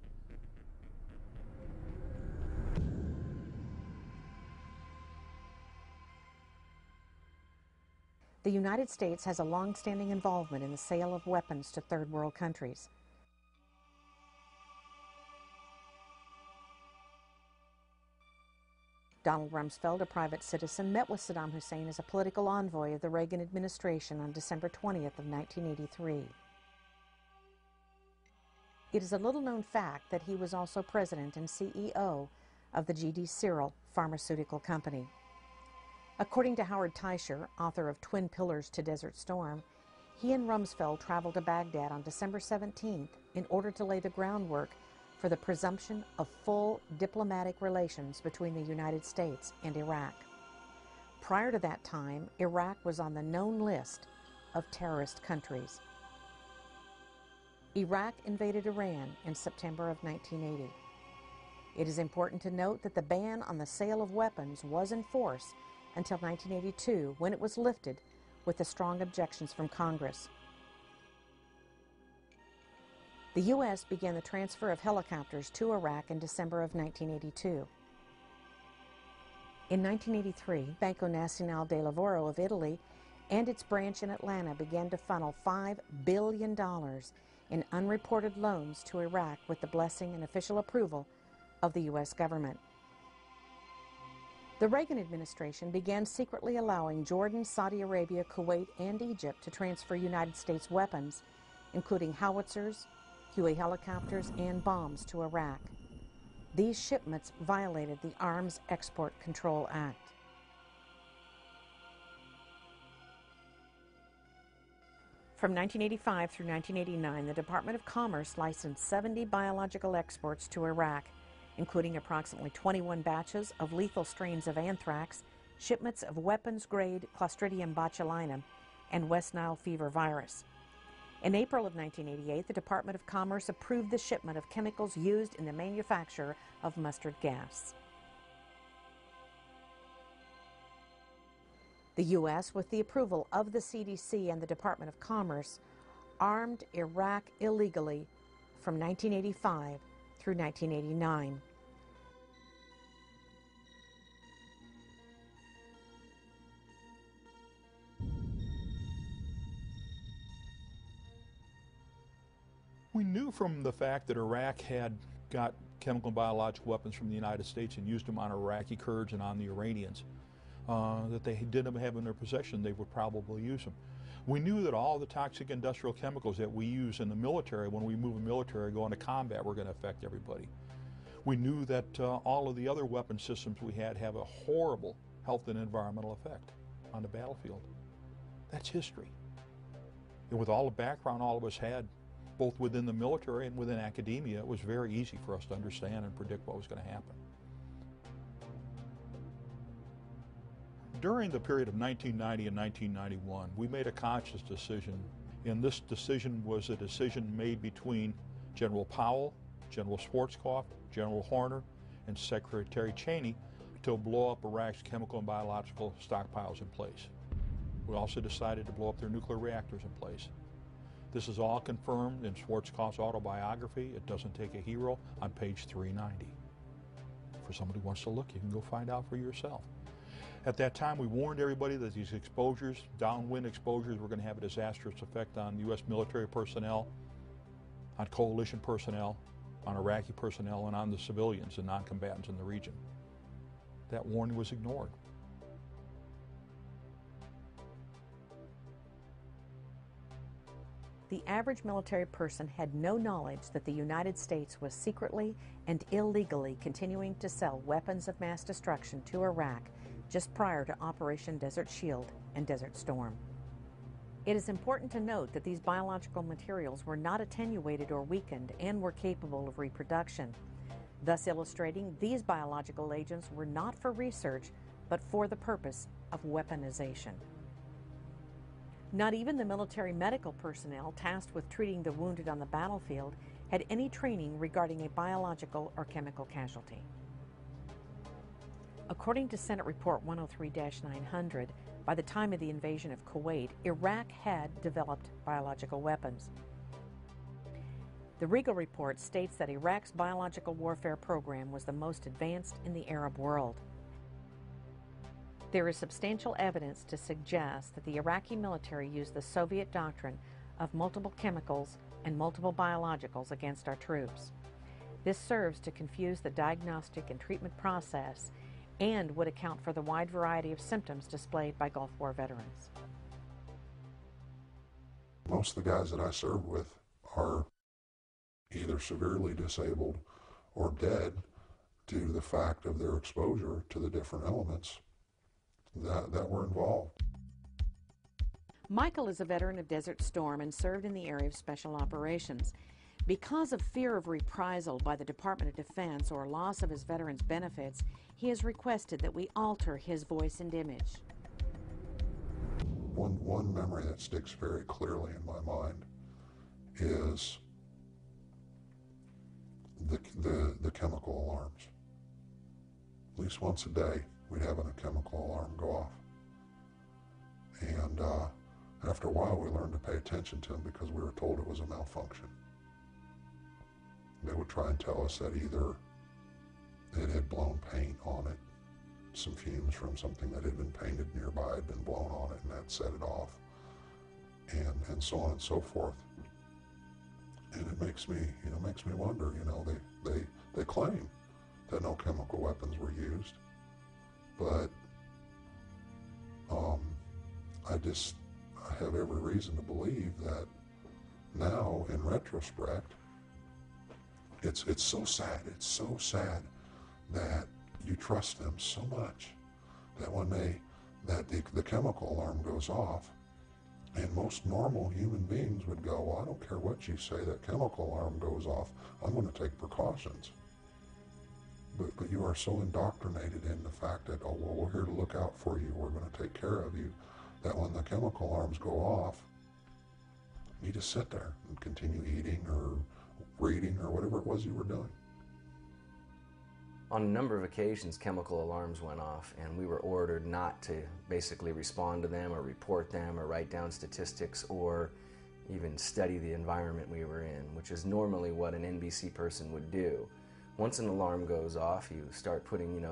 The United States has a long-standing involvement in the sale of weapons to third world countries. Donald Rumsfeld, a private citizen, met with Saddam Hussein as a political envoy of the Reagan administration on December 20th of 1983. It is a little-known fact that he was also president and CEO of the G.D. Cyril Pharmaceutical Company. According to Howard Teicher, author of Twin Pillars to Desert Storm, he and Rumsfeld traveled to Baghdad on December 17th in order to lay the groundwork for the presumption of full diplomatic relations between the United States and Iraq. Prior to that time, Iraq was on the known list of terrorist countries. Iraq invaded Iran in September of 1980. It is important to note that the ban on the sale of weapons was in force until 1982, when it was lifted with the strong objections from Congress. The U.S. began the transfer of helicopters to Iraq in December of 1982. In 1983, Banco Nazionale del Lavoro of Italy and its branch in Atlanta began to funnel $5 billion in unreported loans to Iraq with the blessing and official approval of the U.S. government. The Reagan administration began secretly allowing Jordan, Saudi Arabia, Kuwait, and Egypt to transfer United States weapons, including howitzers, Huey helicopters, and bombs to Iraq. These shipments violated the Arms Export Control Act. From 1985 through 1989, the Department of Commerce licensed 70 biological exports to Iraq, including approximately 21 batches of lethal strains of anthrax, shipments of weapons-grade Clostridium botulinum, and West Nile fever virus. In April of 1988, the Department of Commerce approved the shipment of chemicals used in the manufacture of mustard gas. The U.S., with the approval of the CDC and the Department of Commerce, armed Iraq illegally from 1985 through 1989. We knew from the fact that Iraq had got chemical and biological weapons from the United States and used them on Iraqi Kurds and on the Iranians, that they didn't have in their possession, they would probably use them. We knew that all the toxic industrial chemicals that we use in the military, when we move a military, go into combat, were going to affect everybody. We knew that all of the other weapon systems we had have a horrible health and environmental effect on the battlefield. That's history. And with all the background all of us had, both within the military and within academia, it was very easy for us to understand and predict what was going to happen. During the period of 1990 and 1991, we made a conscious decision, and this decision was a decision made between General Powell, General Schwarzkopf, General Horner, and Secretary Cheney to blow up Iraq's chemical and biological stockpiles in place. We also decided to blow up their nuclear reactors in place. This is all confirmed in Schwarzkopf's autobiography, It Doesn't Take a Hero, on page 390. For somebody who wants to look, you can go find out for yourself. At that time, we warned everybody that these exposures, downwind exposures, were going to have a disastrous effect on U.S. military personnel, on coalition personnel, on Iraqi personnel, and on the civilians and non-combatants in the region. That warning was ignored. The average military person had no knowledge that the United States was secretly and illegally continuing to sell weapons of mass destruction to Iraq just prior to Operation Desert Shield and Desert Storm. It is important to note that these biological materials were not attenuated or weakened and were capable of reproduction, thus illustrating these biological agents were not for research, but for the purpose of weaponization. Not even the military medical personnel tasked with treating the wounded on the battlefield had any training regarding a biological or chemical casualty. According to Senate Report 103-900, by the time of the invasion of Kuwait, Iraq had developed biological weapons. The Regal Report states that Iraq's biological warfare program was the most advanced in the Arab world. There is substantial evidence to suggest that the Iraqi military used the Soviet doctrine of multiple chemicals and multiple biologicals against our troops. This serves to confuse the diagnostic and treatment process and would account for the wide variety of symptoms displayed by Gulf War veterans. Most of the guys that I served with are either severely disabled or dead due to the fact of their exposure to the different elements that were involved. Michael is a veteran of Desert Storm and served in the area of special operations. Because of fear of reprisal by the Department of Defense or loss of his veterans' benefits, he has requested that we alter his voice and image. One memory that sticks very clearly in my mind is the chemical alarms. At least once a day, we'd have a chemical alarm go off. And after a while, we learned to pay attention to them because we were told it was a malfunction. They would try and tell us that either it had blown paint on it, some fumes from something that had been painted nearby had been blown on it, and that set it off, and so on and so forth. And it makes me wonder. They claim that no chemical weapons were used, but I have every reason to believe that now, in retrospect, it's so sad. It's so sad that you trust them so much that when the chemical alarm goes off, and most normal human beings would go, well, I don't care what you say, that chemical alarm goes off, I'm going to take precautions. But you are so indoctrinated in the fact that, oh, well, we're here to look out for you, we're going to take care of you, that when the chemical alarms go off, you just sit there and continue eating or reading or whatever it was you were doing. On a number of occasions, chemical alarms went off, and we were ordered not to basically respond to them or report them or write down statistics or even study the environment we were in, which is normally what an NBC person would do. Once an alarm goes off, you start putting,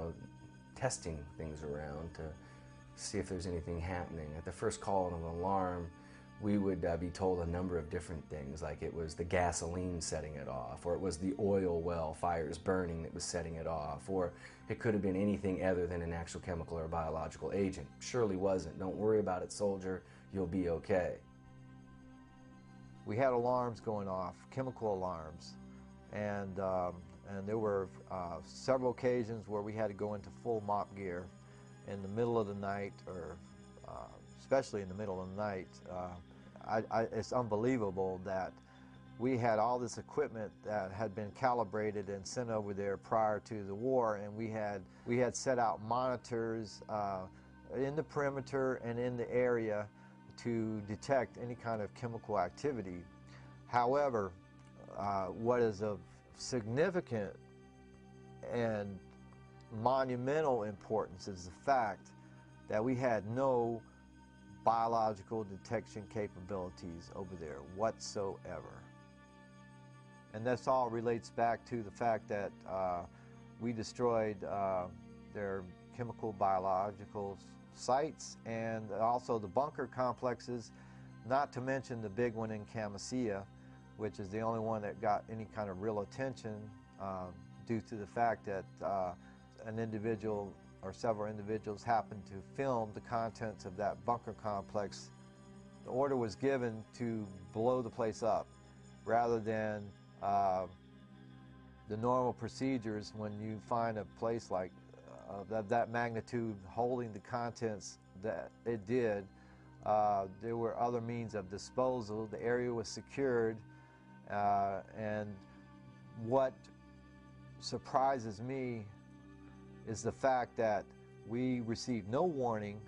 testing things around to see if there's anything happening. At the first call of an alarm, we would be told a number of different things, like it was the gasoline setting it off, or it was the oil well fires burning that was setting it off, or it could have been anything other than an actual chemical or biological agent. Surely wasn't. Don't worry about it, soldier. You'll be okay. We had alarms going off, chemical alarms, and there were several occasions where we had to go into full mop gear in the middle of the night, or especially in the middle of the night. It's unbelievable that we had all this equipment that had been calibrated and sent over there prior to the war, and we had set out monitors in the perimeter and in the area to detect any kind of chemical activity. However, what is of significant and monumental importance is the fact that we had no biological detection capabilities over there whatsoever. And this all relates back to the fact that we destroyed their chemical biological sites and also the bunker complexes, not to mention the big one in Camisea, which is the only one that got any kind of real attention due to the fact that an individual or several individuals happened to film the contents of that bunker complex. The order was given to blow the place up rather than the normal procedures when you find a place like that magnitude holding the contents that it did. There were other means of disposal. The area was secured, and what surprises me is the fact that we received no warning.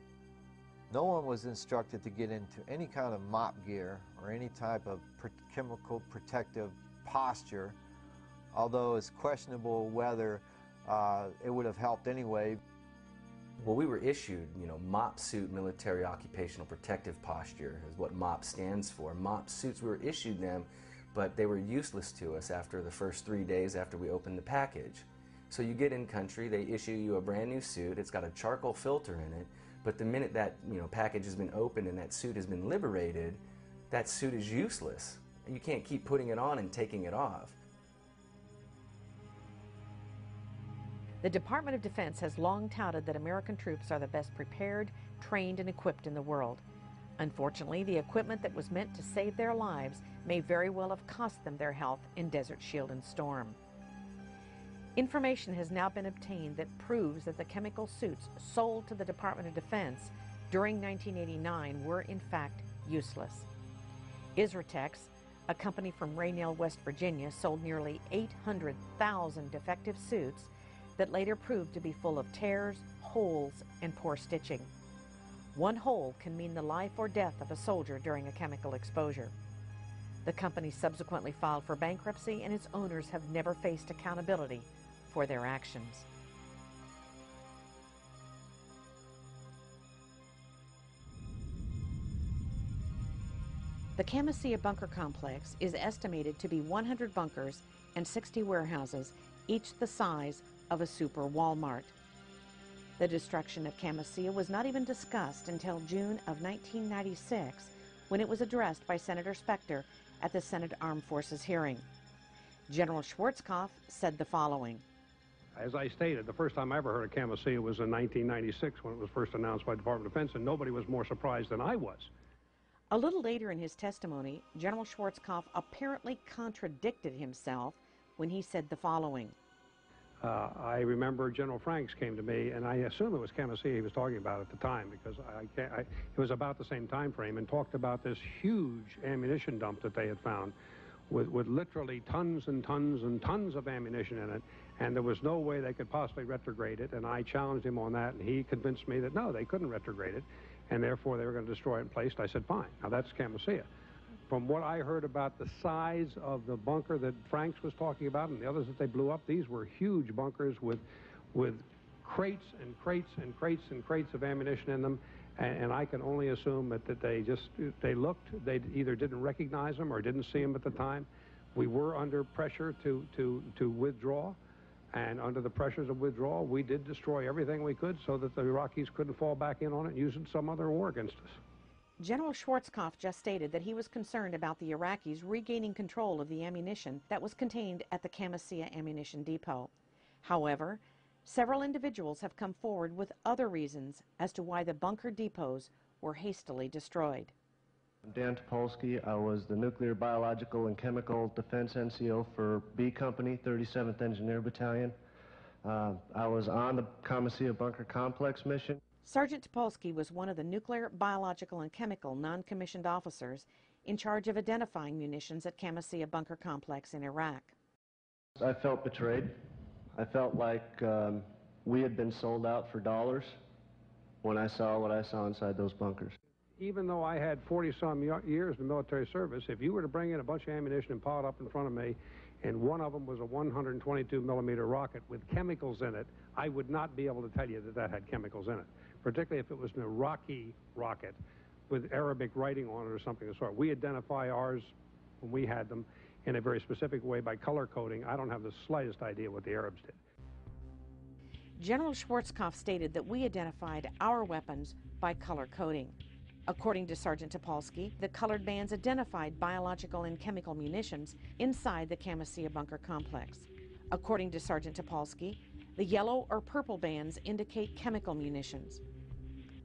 No one was instructed to get into any kind of mop gear or any type of chemical protective posture, although it's questionable whether it would have helped anyway. Well, we were issued, MOP suit, military occupational protective posture is what MOP stands for. MOP suits, we were issued them, but they were useless to us after the first 3 days after we opened the package. So you get in country, they issue you a brand new suit, it's got a charcoal filter in it, but the minute that package has been opened and that suit has been liberated, that suit is useless. You can't keep putting it on and taking it off. The Department of Defense has long touted that American troops are the best prepared, trained, and equipped in the world. Unfortunately, the equipment that was meant to save their lives may very well have cost them their health in Desert Shield and Storm. Information has now been obtained that proves that the chemical suits sold to the Department of Defense during 1989 were in fact useless. Isratex, A company from Raynell, West Virginia sold nearly 800,000 defective suits that later proved to be full of tears, holes, and poor stitching. One hole can mean the life or death of a soldier during a chemical exposure. The company subsequently filed for bankruptcy, and its owners have never faced accountability for their actions. The Camisea bunker complex is estimated to be 100 bunkers and 60 warehouses, each the size of a super Walmart. The destruction of Camisea was not even discussed until June of 1996, when it was addressed by Senator Specter at the Senate Armed Forces hearing. General Schwarzkopf said the following. As I stated, the first time I ever heard of Camisea was in 1996 when it was first announced by the Department of Defense, and nobody was more surprised than I was. A little later in his testimony, General Schwarzkopf apparently contradicted himself when he said the following. I remember General Franks came to me, and I assume it was Camisea he was talking about at the time, because it was about the same time frame, and talked about this huge ammunition dump that they had found with literally tons and tons and tons of ammunition in it, and there was no way they could possibly retrograde it, and I challenged him on that, and he convinced me that no, they couldn't retrograde it, and therefore they were going to destroy it in place. I said, fine. Now that's Camisea. From what I heard about the size of the bunker that Franks was talking about and the others that they blew up, these were huge bunkers with crates and crates and crates and crates of ammunition in them, and I can only assume that they either didn't recognize them or didn't see them at the time. We were under pressure to withdraw, and under the pressures of withdrawal, we did destroy everything we could so that the Iraqis couldn't fall back in on it and use it in some other war against us. General Schwarzkopf just stated that he was concerned about the Iraqis regaining control of the ammunition that was contained at the Camisea ammunition depot. However, several individuals have come forward with other reasons as to why the bunker depots were hastily destroyed. I'm Dan Topolsky. I was the Nuclear, Biological, and Chemical Defense NCO for B Company, 37th Engineer Battalion. I was on the Camisea bunker complex mission. Sergeant Topolsky was one of the nuclear, biological, and chemical non-commissioned officers in charge of identifying munitions at Camisea bunker complex in Iraq. I felt betrayed. I felt like we had been sold out for dollars when I saw what I saw inside those bunkers. Even though I had 40-some years in military service, if you were to bring in a bunch of ammunition and pile it up in front of me, and one of them was a 122-millimeter rocket with chemicals in it, I would not be able to tell you that that had chemicals in it, particularly if it was an Iraqi rocket with Arabic writing on it or something of the sort. We identify ours when we had them in a very specific way by color coding. I don't have the slightest idea what the Arabs did. General Schwarzkopf stated that we identified our weapons by color coding. According to Sergeant Topolsky, the colored bands identified biological and chemical munitions inside the Camisea bunker complex. According to Sergeant Topolsky, the yellow or purple bands indicate chemical munitions.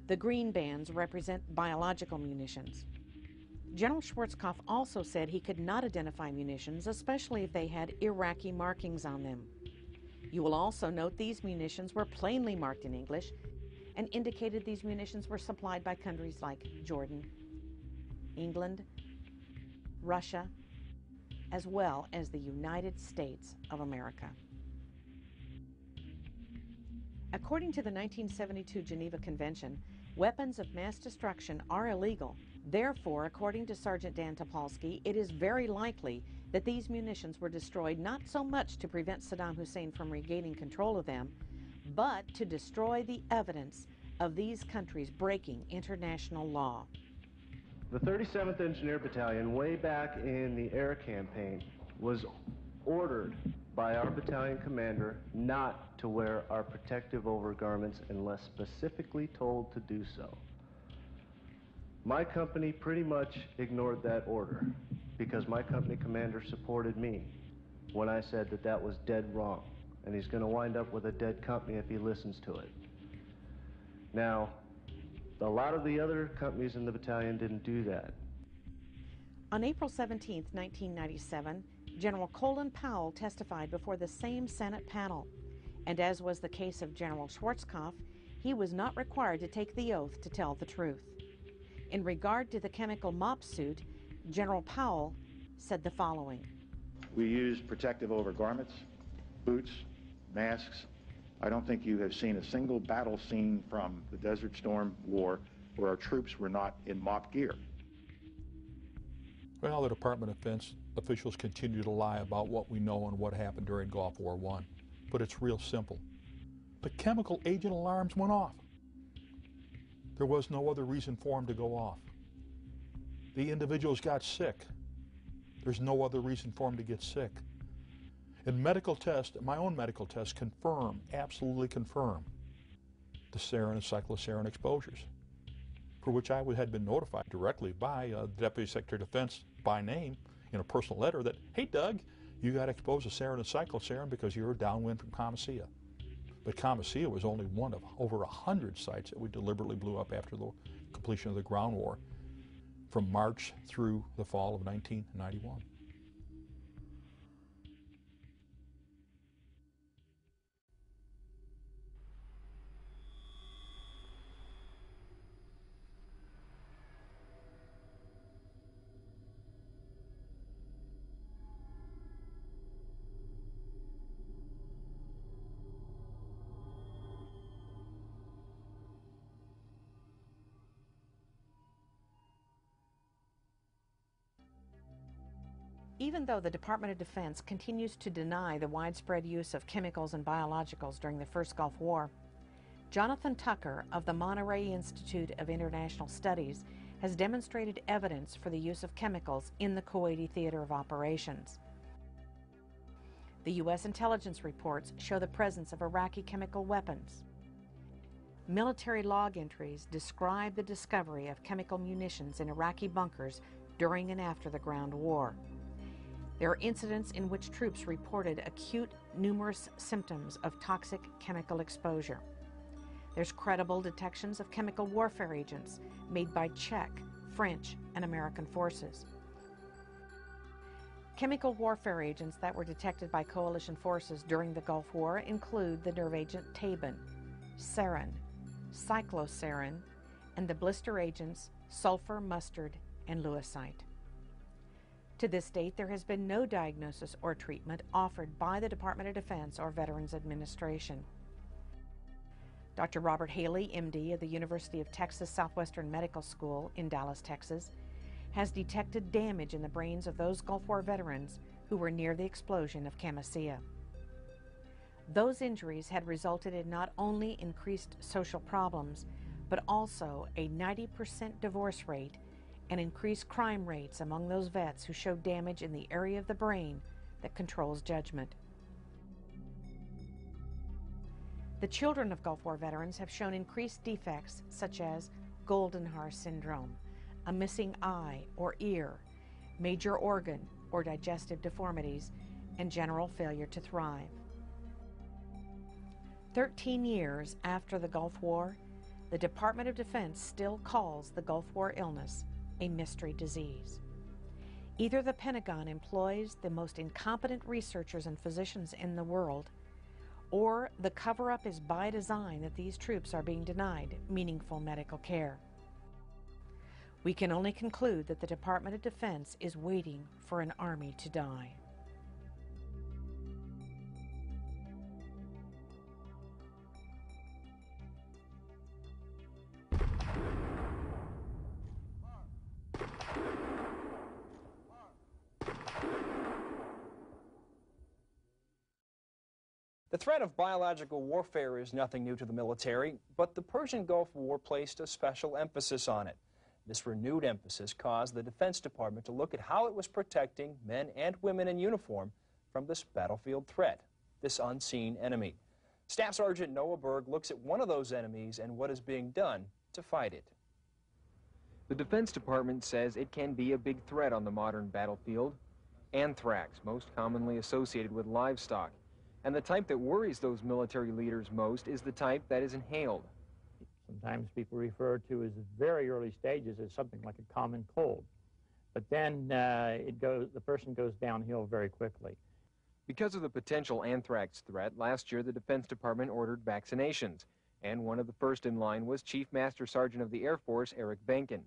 The green bands represent biological munitions. General Schwarzkopf also said he could not identify munitions, especially if they had Iraqi markings on them. You will also note these munitions were plainly marked in English and indicated these munitions were supplied by countries like Jordan, England, Russia, as well as the United States of America. According to the 1972 Geneva Convention, weapons of mass destruction are illegal. Therefore, according to Sergeant Dan Topolsky, it is very likely that these munitions were destroyed not so much to prevent Saddam Hussein from regaining control of them, but to destroy the evidence of these countries breaking international law. The 37th Engineer Battalion, way back in the air campaign, was ordered by our battalion commander not to wear our protective overgarments unless specifically told to do so. My company pretty much ignored that order because my company commander supported me when I said that that was dead wrong, and he's going to wind up with a dead company if he listens to it. Now, a lot of the other companies in the battalion didn't do that. On April 17, 1997, General Colin Powell testified before the same Senate panel, and as was the case of General Schwarzkopf, he was not required to take the oath to tell the truth. In regard to the chemical mop suit, General Powell said the following. We use protective overgarments, boots, masks. I don't think you have seen a single battle scene from the Desert Storm War where our troops were not in MOPP gear. Well, the Department of Defense officials continue to lie about what we know and what happened during Gulf War I. But it's real simple. The chemical agent alarms went off. There was no other reason for them to go off. The individuals got sick. There's no other reason for them to get sick. And medical tests, my own medical tests, confirm, absolutely confirm, the sarin and cyclosarin exposures, for which I had been notified directly by the Deputy Secretary of Defense by name in a personal letter that, hey Doug, you got exposed to sarin and cyclosarin because you were downwind from Comasea. But Comasea was only one of over 100 sites that we deliberately blew up after the completion of the ground war from March through the fall of 1991. Even though the Department of Defense continues to deny the widespread use of chemicals and biologicals during the first Gulf War, Jonathan Tucker of the Monterey Institute of International Studies has demonstrated evidence for the use of chemicals in the Kuwaiti theater of operations. The U.S. intelligence reports show the presence of Iraqi chemical weapons. Military log entries describe the discovery of chemical munitions in Iraqi bunkers during and after the ground war. There are incidents in which troops reported acute, numerous symptoms of toxic chemical exposure. There's credible detections of chemical warfare agents made by Czech, French, and American forces. Chemical warfare agents that were detected by coalition forces during the Gulf War include the nerve agent Tabin, sarin, cyclosarin, and the blister agents sulfur, mustard, and lewisite. To this date, there has been no diagnosis or treatment offered by the Department of Defense or Veterans Administration. Dr. Robert Haley, MD of the University of Texas Southwestern Medical School in Dallas, Texas, has detected damage in the brains of those Gulf War veterans who were near the explosion of Comasea. Those injuries had resulted in not only increased social problems, but also a 90% divorce rate and increased crime rates among those vets who showed damage in the area of the brain that controls judgment. The children of Gulf War veterans have shown increased defects such as Goldenhar syndrome, a missing eye or ear, major organ or digestive deformities, and general failure to thrive. 13 years after the Gulf War, the Department of Defense still calls the Gulf War illness a mystery disease. Either the Pentagon employs the most incompetent researchers and physicians in the world, or the cover-up is by design that these troops are being denied meaningful medical care. We can only conclude that the Department of Defense is waiting for an army to die. The threat of biological warfare is nothing new to the military, but the Persian Gulf War placed a special emphasis on it. This renewed emphasis caused the Defense Department to look at how it was protecting men and women in uniform from this battlefield threat, this unseen enemy. Staff Sergeant Noah Berg looks at one of those enemies and what is being done to fight it. The Defense Department says it can be a big threat on the modern battlefield. Anthrax, most commonly associated with livestock. And the type that worries those military leaders most is the type that is inhaled. Sometimes people refer to as very early stages as something like a common cold. But then the person goes downhill very quickly. Because of the potential anthrax threat, last year the Defense Department ordered vaccinations. And one of the first in line was Chief Master Sergeant of the Air Force, Eric Benkin.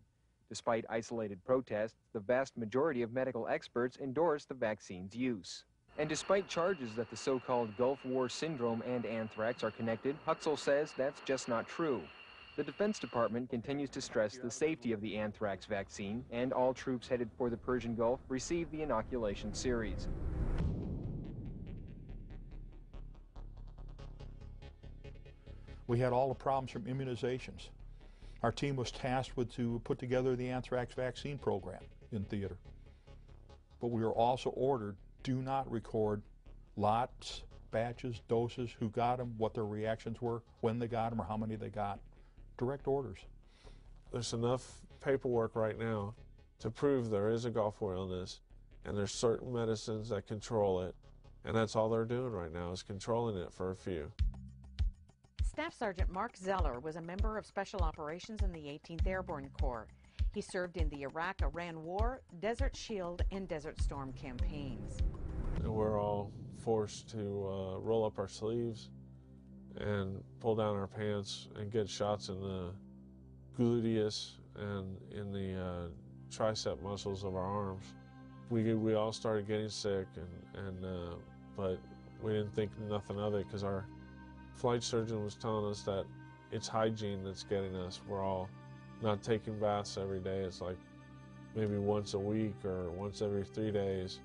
Despite isolated protests, the vast majority of medical experts endorse the vaccine's use. And despite charges that the so-called Gulf War syndrome and anthrax are connected, Huxell says that's just not true. The Defense Department continues to stress the safety of the anthrax vaccine, and all troops headed for the Persian Gulf receive the inoculation series. We had all the problems from immunizations. Our team was tasked to put together the anthrax vaccine program in theater. But we were also ordered, do not record lots, batches, doses, who got them, what their reactions were, when they got them, or how many they got. Direct orders. There's enough paperwork right now to prove there is a Gulf War illness, and there's certain medicines that control it, and that's all they're doing right now is controlling it for a few. Staff Sergeant Mark Zeller was a member of Special Operations in the 18th Airborne Corps. He served in the Iraq-Iran War, Desert Shield, and Desert Storm campaigns. And we're all forced to roll up our sleeves and pull down our pants and get shots in the gluteus and in the tricep muscles of our arms. We all started getting sick, but we didn't think nothing of it because our flight surgeon was telling us that it's hygiene that's getting us. We're all not taking baths every day. It's like maybe once a week or once every 3 days.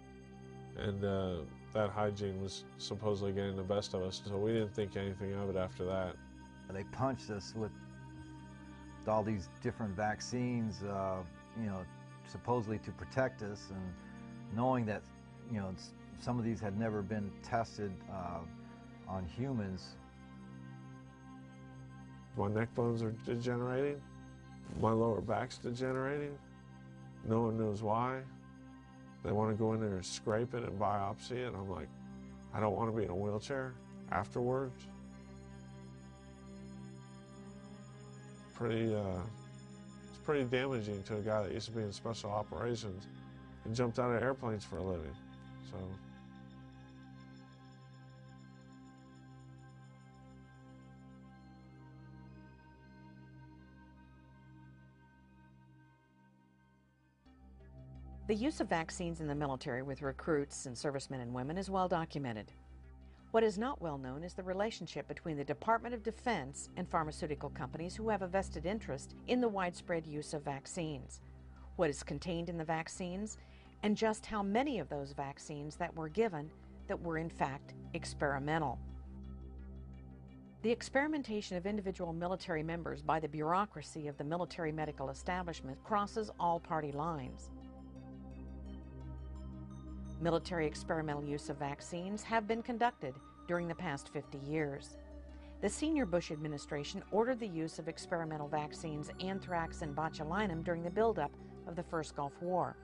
And that hygiene was supposedly getting the best of us, so we didn't think anything of it after that. They punched us with all these different vaccines, supposedly to protect us, and knowing that, some of these had never been tested on humans. My neck bones are degenerating. My lower back's degenerating. No one knows why. They want to go in there and scrape it and biopsy it. I'm like, I don't want to be in a wheelchair afterwards. It's pretty damaging to a guy that used to be in special operations and jumped out of airplanes for a living. So. The use of vaccines in the military with recruits and servicemen and women is well documented. What is not well known is the relationship between the Department of Defense and pharmaceutical companies who have a vested interest in the widespread use of vaccines, what is contained in the vaccines, and just how many of those vaccines that were given that were in fact experimental. The experimentation of individual military members by the bureaucracy of the military medical establishment crosses all party lines. Military experimental use of vaccines have been conducted during the past 50 years. The senior Bush administration ordered the use of experimental vaccines anthrax and botulinum during the buildup of the first Gulf War.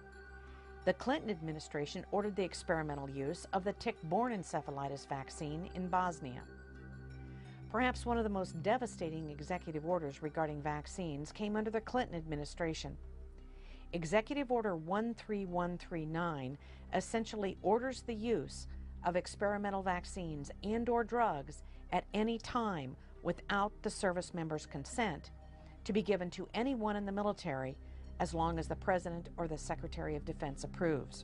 The Clinton administration ordered the experimental use of the tick-borne encephalitis vaccine in Bosnia. Perhaps one of the most devastating executive orders regarding vaccines came under the Clinton administration. Executive Order 13139 essentially orders the use of experimental vaccines and/or drugs at any time without the service member's consent to be given to anyone in the military as long as the President or the Secretary of Defense approves.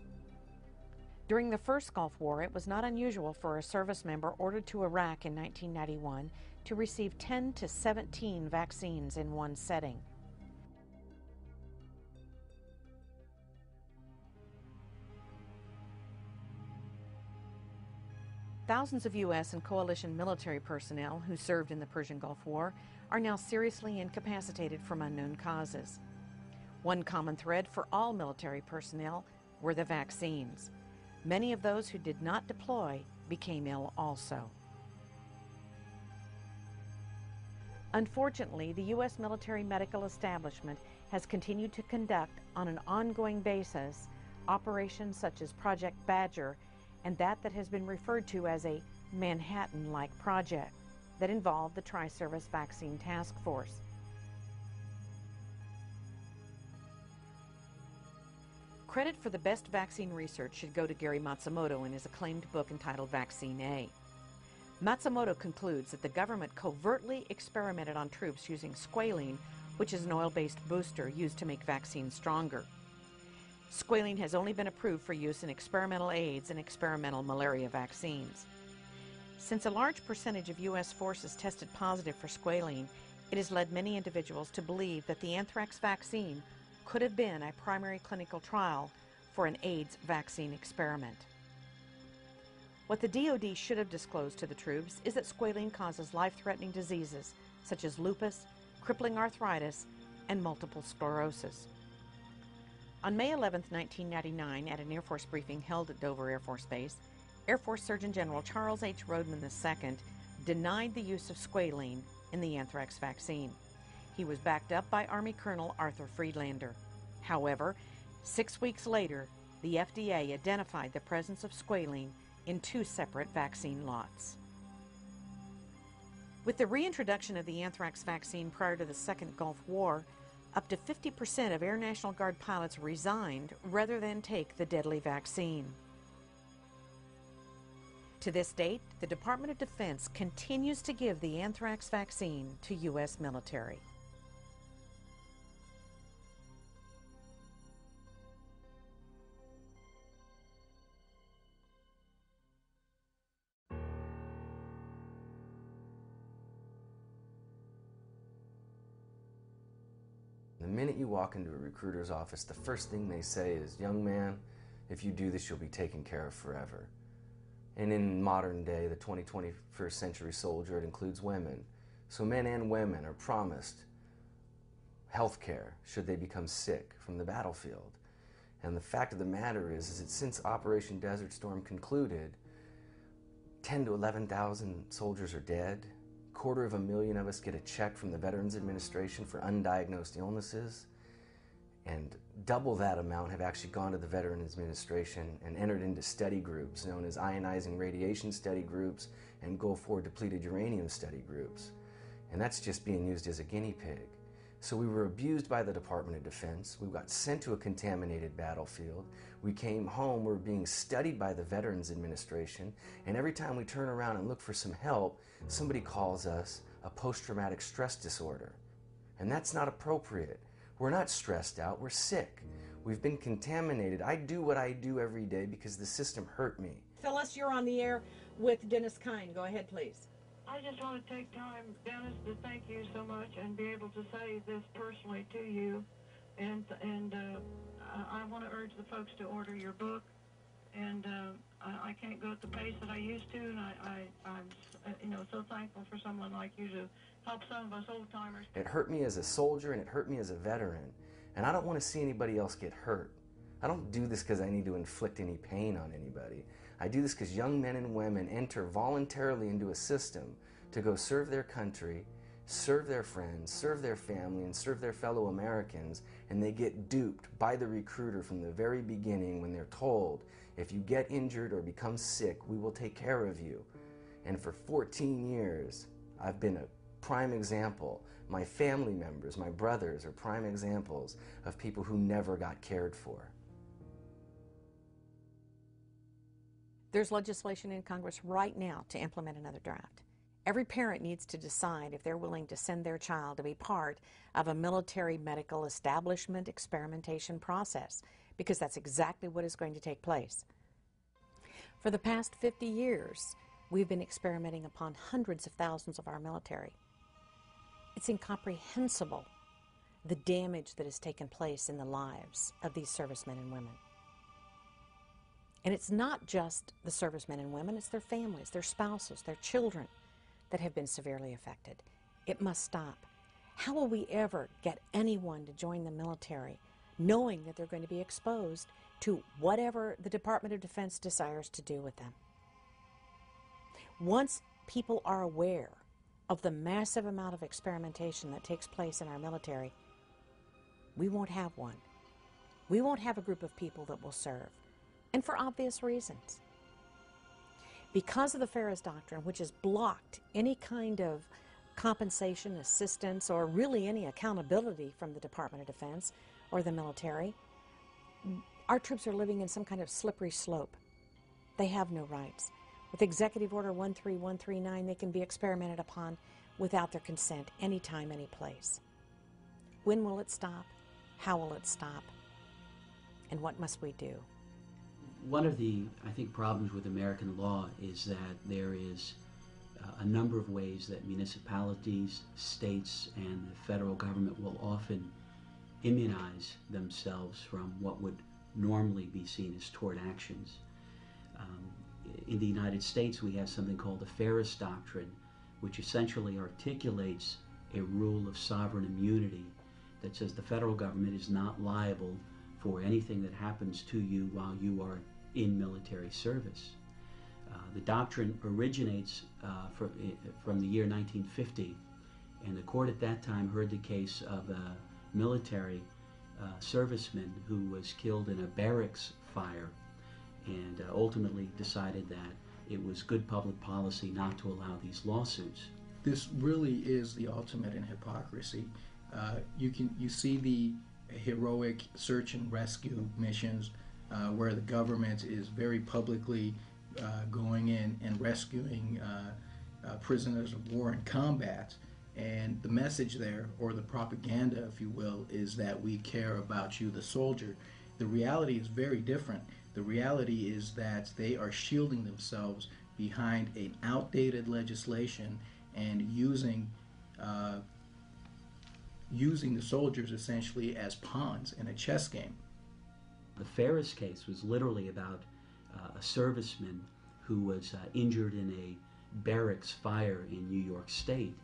During the first Gulf War, it was not unusual for a service member ordered to Iraq in 1991 to receive 10 to 17 vaccines in one setting. Thousands of U.S. and coalition military personnel who served in the Persian Gulf War are now seriously incapacitated from unknown causes. One common thread for all military personnel were the vaccines. Many of those who did not deploy became ill also. Unfortunately, the U.S. military medical establishment has continued to conduct on an ongoing basis operations such as Project Badger and that has been referred to as a Manhattan-like project that involved the Tri-Service Vaccine Task Force. Credit for the best vaccine research should go to Gary Matsumoto in his acclaimed book entitled Vaccine A. Matsumoto concludes that the government covertly experimented on troops using squalene which is an oil-based booster used to make vaccines stronger. Squalene has only been approved for use in experimental AIDS and experimental malaria vaccines. Since a large percentage of U.S. forces tested positive for squalene, it has led many individuals to believe that the anthrax vaccine could have been a primary clinical trial for an AIDS vaccine experiment. What the DoD should have disclosed to the troops is that squalene causes life-threatening diseases such as lupus, crippling arthritis, and multiple sclerosis. On May 11, 1999, at an Air Force briefing held at Dover Air Force Base, Air Force Surgeon General Charles H. Rodman II denied the use of squalene in the anthrax vaccine. He was backed up by Army Colonel Arthur Friedlander. However, 6 weeks later, the FDA identified the presence of squalene in 2 separate vaccine lots. With the reintroduction of the anthrax vaccine prior to the Second Gulf War, up to 50% of Air National Guard pilots resigned rather than take the deadly vaccine. To this date, the Department of Defense continues to give the anthrax vaccine to U.S. military. The minute you walk into a recruiter's office, the first thing they say is, "Young man, if you do this, you'll be taken care of forever." And in modern day, the 21st century soldier, it includes women. So men and women are promised health care should they become sick from the battlefield. And the fact of the matter is that since Operation Desert Storm concluded, 10 to 11,000 soldiers are dead. 250,000 of us get a check from the Veterans Administration for undiagnosed illnesses. And double that amount have actually gone to the Veterans Administration and entered into study groups known as ionizing radiation study groups and Gulf War depleted uranium study groups. And that's just being used as a guinea pig. So we were abused by the Department of Defense. We got sent to a contaminated battlefield. We came home, we were being studied by the Veterans Administration, and every time we turn around and look for some help, somebody calls us a post-traumatic stress disorder. And that's not appropriate. We're not stressed out, we're sick. We've been contaminated. I do what I do every day because the system hurt me. Phyllis, you're on the air with Dennis Kine. Go ahead, please. I just want to take time, Dennis, to thank you so much and be able to say this personally to you. And I want to urge the folks to order your book. And I can't go at the pace that I used to, and I'm so thankful for someone like you to help some of us old-timers. It hurt me as a soldier and it hurt me as a veteran. And I don't want to see anybody else get hurt. I don't do this because I need to inflict any pain on anybody. I do this because young men and women enter voluntarily into a system to go serve their country, serve their friends, serve their family, and serve their fellow Americans, and they get duped by the recruiter from the very beginning when they're told, if you get injured or become sick, we will take care of you. And for 14 years, I've been a prime example. My family members, my brothers, are prime examples of people who never got cared for. There's legislation in Congress right now to implement another draft. Every parent needs to decide if they're willing to send their child to be part of a military medical establishment experimentation process, because that's exactly what is going to take place. For the past 50 years, we've been experimenting upon hundreds of thousands of our military. It's incomprehensible the damage that has taken place in the lives of these servicemen and women. And it's not just the servicemen and women, it's their families, their spouses, their children that have been severely affected. It must stop. How will we ever get anyone to join the military knowing that they're going to be exposed to whatever the Department of Defense desires to do with them? Once people are aware of the massive amount of experimentation that takes place in our military, we won't have one. We won't have a group of people that will serve. And for obvious reasons. Because of the Ferris Doctrine, which has blocked any kind of compensation, assistance, or really any accountability from the Department of Defense or the military, our troops are living in some kind of slippery slope. They have no rights. With Executive Order 13139, they can be experimented upon without their consent, anytime, any place. When will it stop? How will it stop? And what must we do? One of the, I think, problems with American law is that there is a number of ways that municipalities, states, and the federal government will often immunize themselves from what would normally be seen as tort actions. In the United States, we have something called the Ferris Doctrine, which essentially articulates a rule of sovereign immunity that says the federal government is not liable for anything that happens to you while you are in military service. The doctrine originates from the year 1950, and the court at that time heard the case of a military serviceman who was killed in a barracks fire, and ultimately decided that it was good public policy not to allow these lawsuits. This really is the ultimate in hypocrisy. You see the heroic search and rescue missions where the government is very publicly going in and rescuing prisoners of war in combat, and the message there, or the propaganda if you will, is that we care about you, the soldier. The reality is very different. The reality is that they are shielding themselves behind an outdated legislation and using the soldiers essentially as pawns in a chess game. The Ferris case was literally about a serviceman who was injured in a barracks fire in New York State.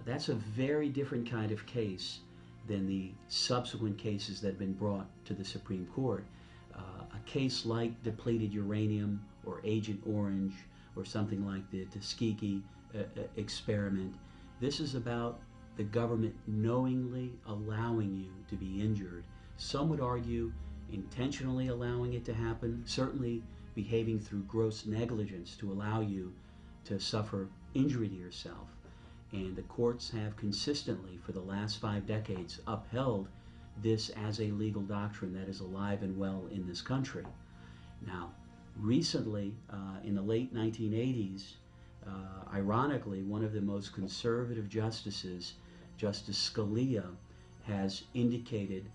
That's a very different kind of case than the subsequent cases that have been brought to the Supreme Court. A case like depleted uranium or Agent Orange or something like the Tuskegee experiment, this is about the government knowingly allowing you to be injured. Some would argue intentionally allowing it to happen, certainly behaving through gross negligence to allow you to suffer injury to yourself. And the courts have consistently, for the last 5 decades, upheld this as a legal doctrine that is alive and well in this country. Now, recently, in the late 1980s, ironically, one of the most conservative justices, Justice Scalia, has indicated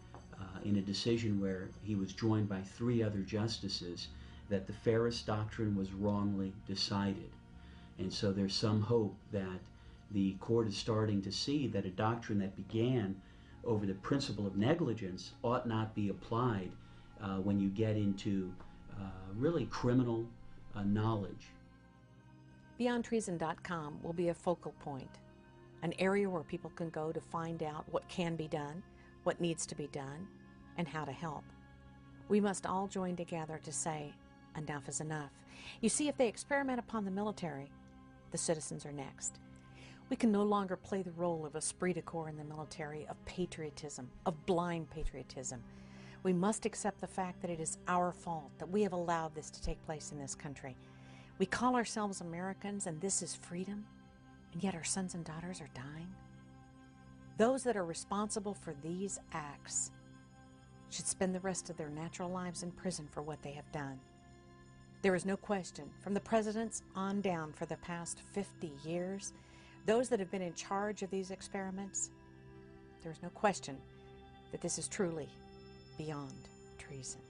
in a decision where he was joined by 3 other justices that the Ferris Doctrine was wrongly decided. And so there's some hope that the court is starting to see that a doctrine that began over the principle of negligence ought not be applied when you get into really criminal knowledge. BeyondTreason.com will be a focal point, an area where people can go to find out what can be done, what needs to be done, and how to help. We must all join together to say, enough is enough. You see, if they experiment upon the military, the citizens are next. We can no longer play the role of esprit de corps in the military, of patriotism, of blind patriotism. We must accept the fact that it is our fault that we have allowed this to take place in this country. We call ourselves Americans, and this is freedom, and yet our sons and daughters are dying. Those that are responsible for these acts should spend the rest of their natural lives in prison for what they have done. There is no question, from the presidents on down for the past 50 years, those that have been in charge of these experiments, there is no question that this is truly beyond treason.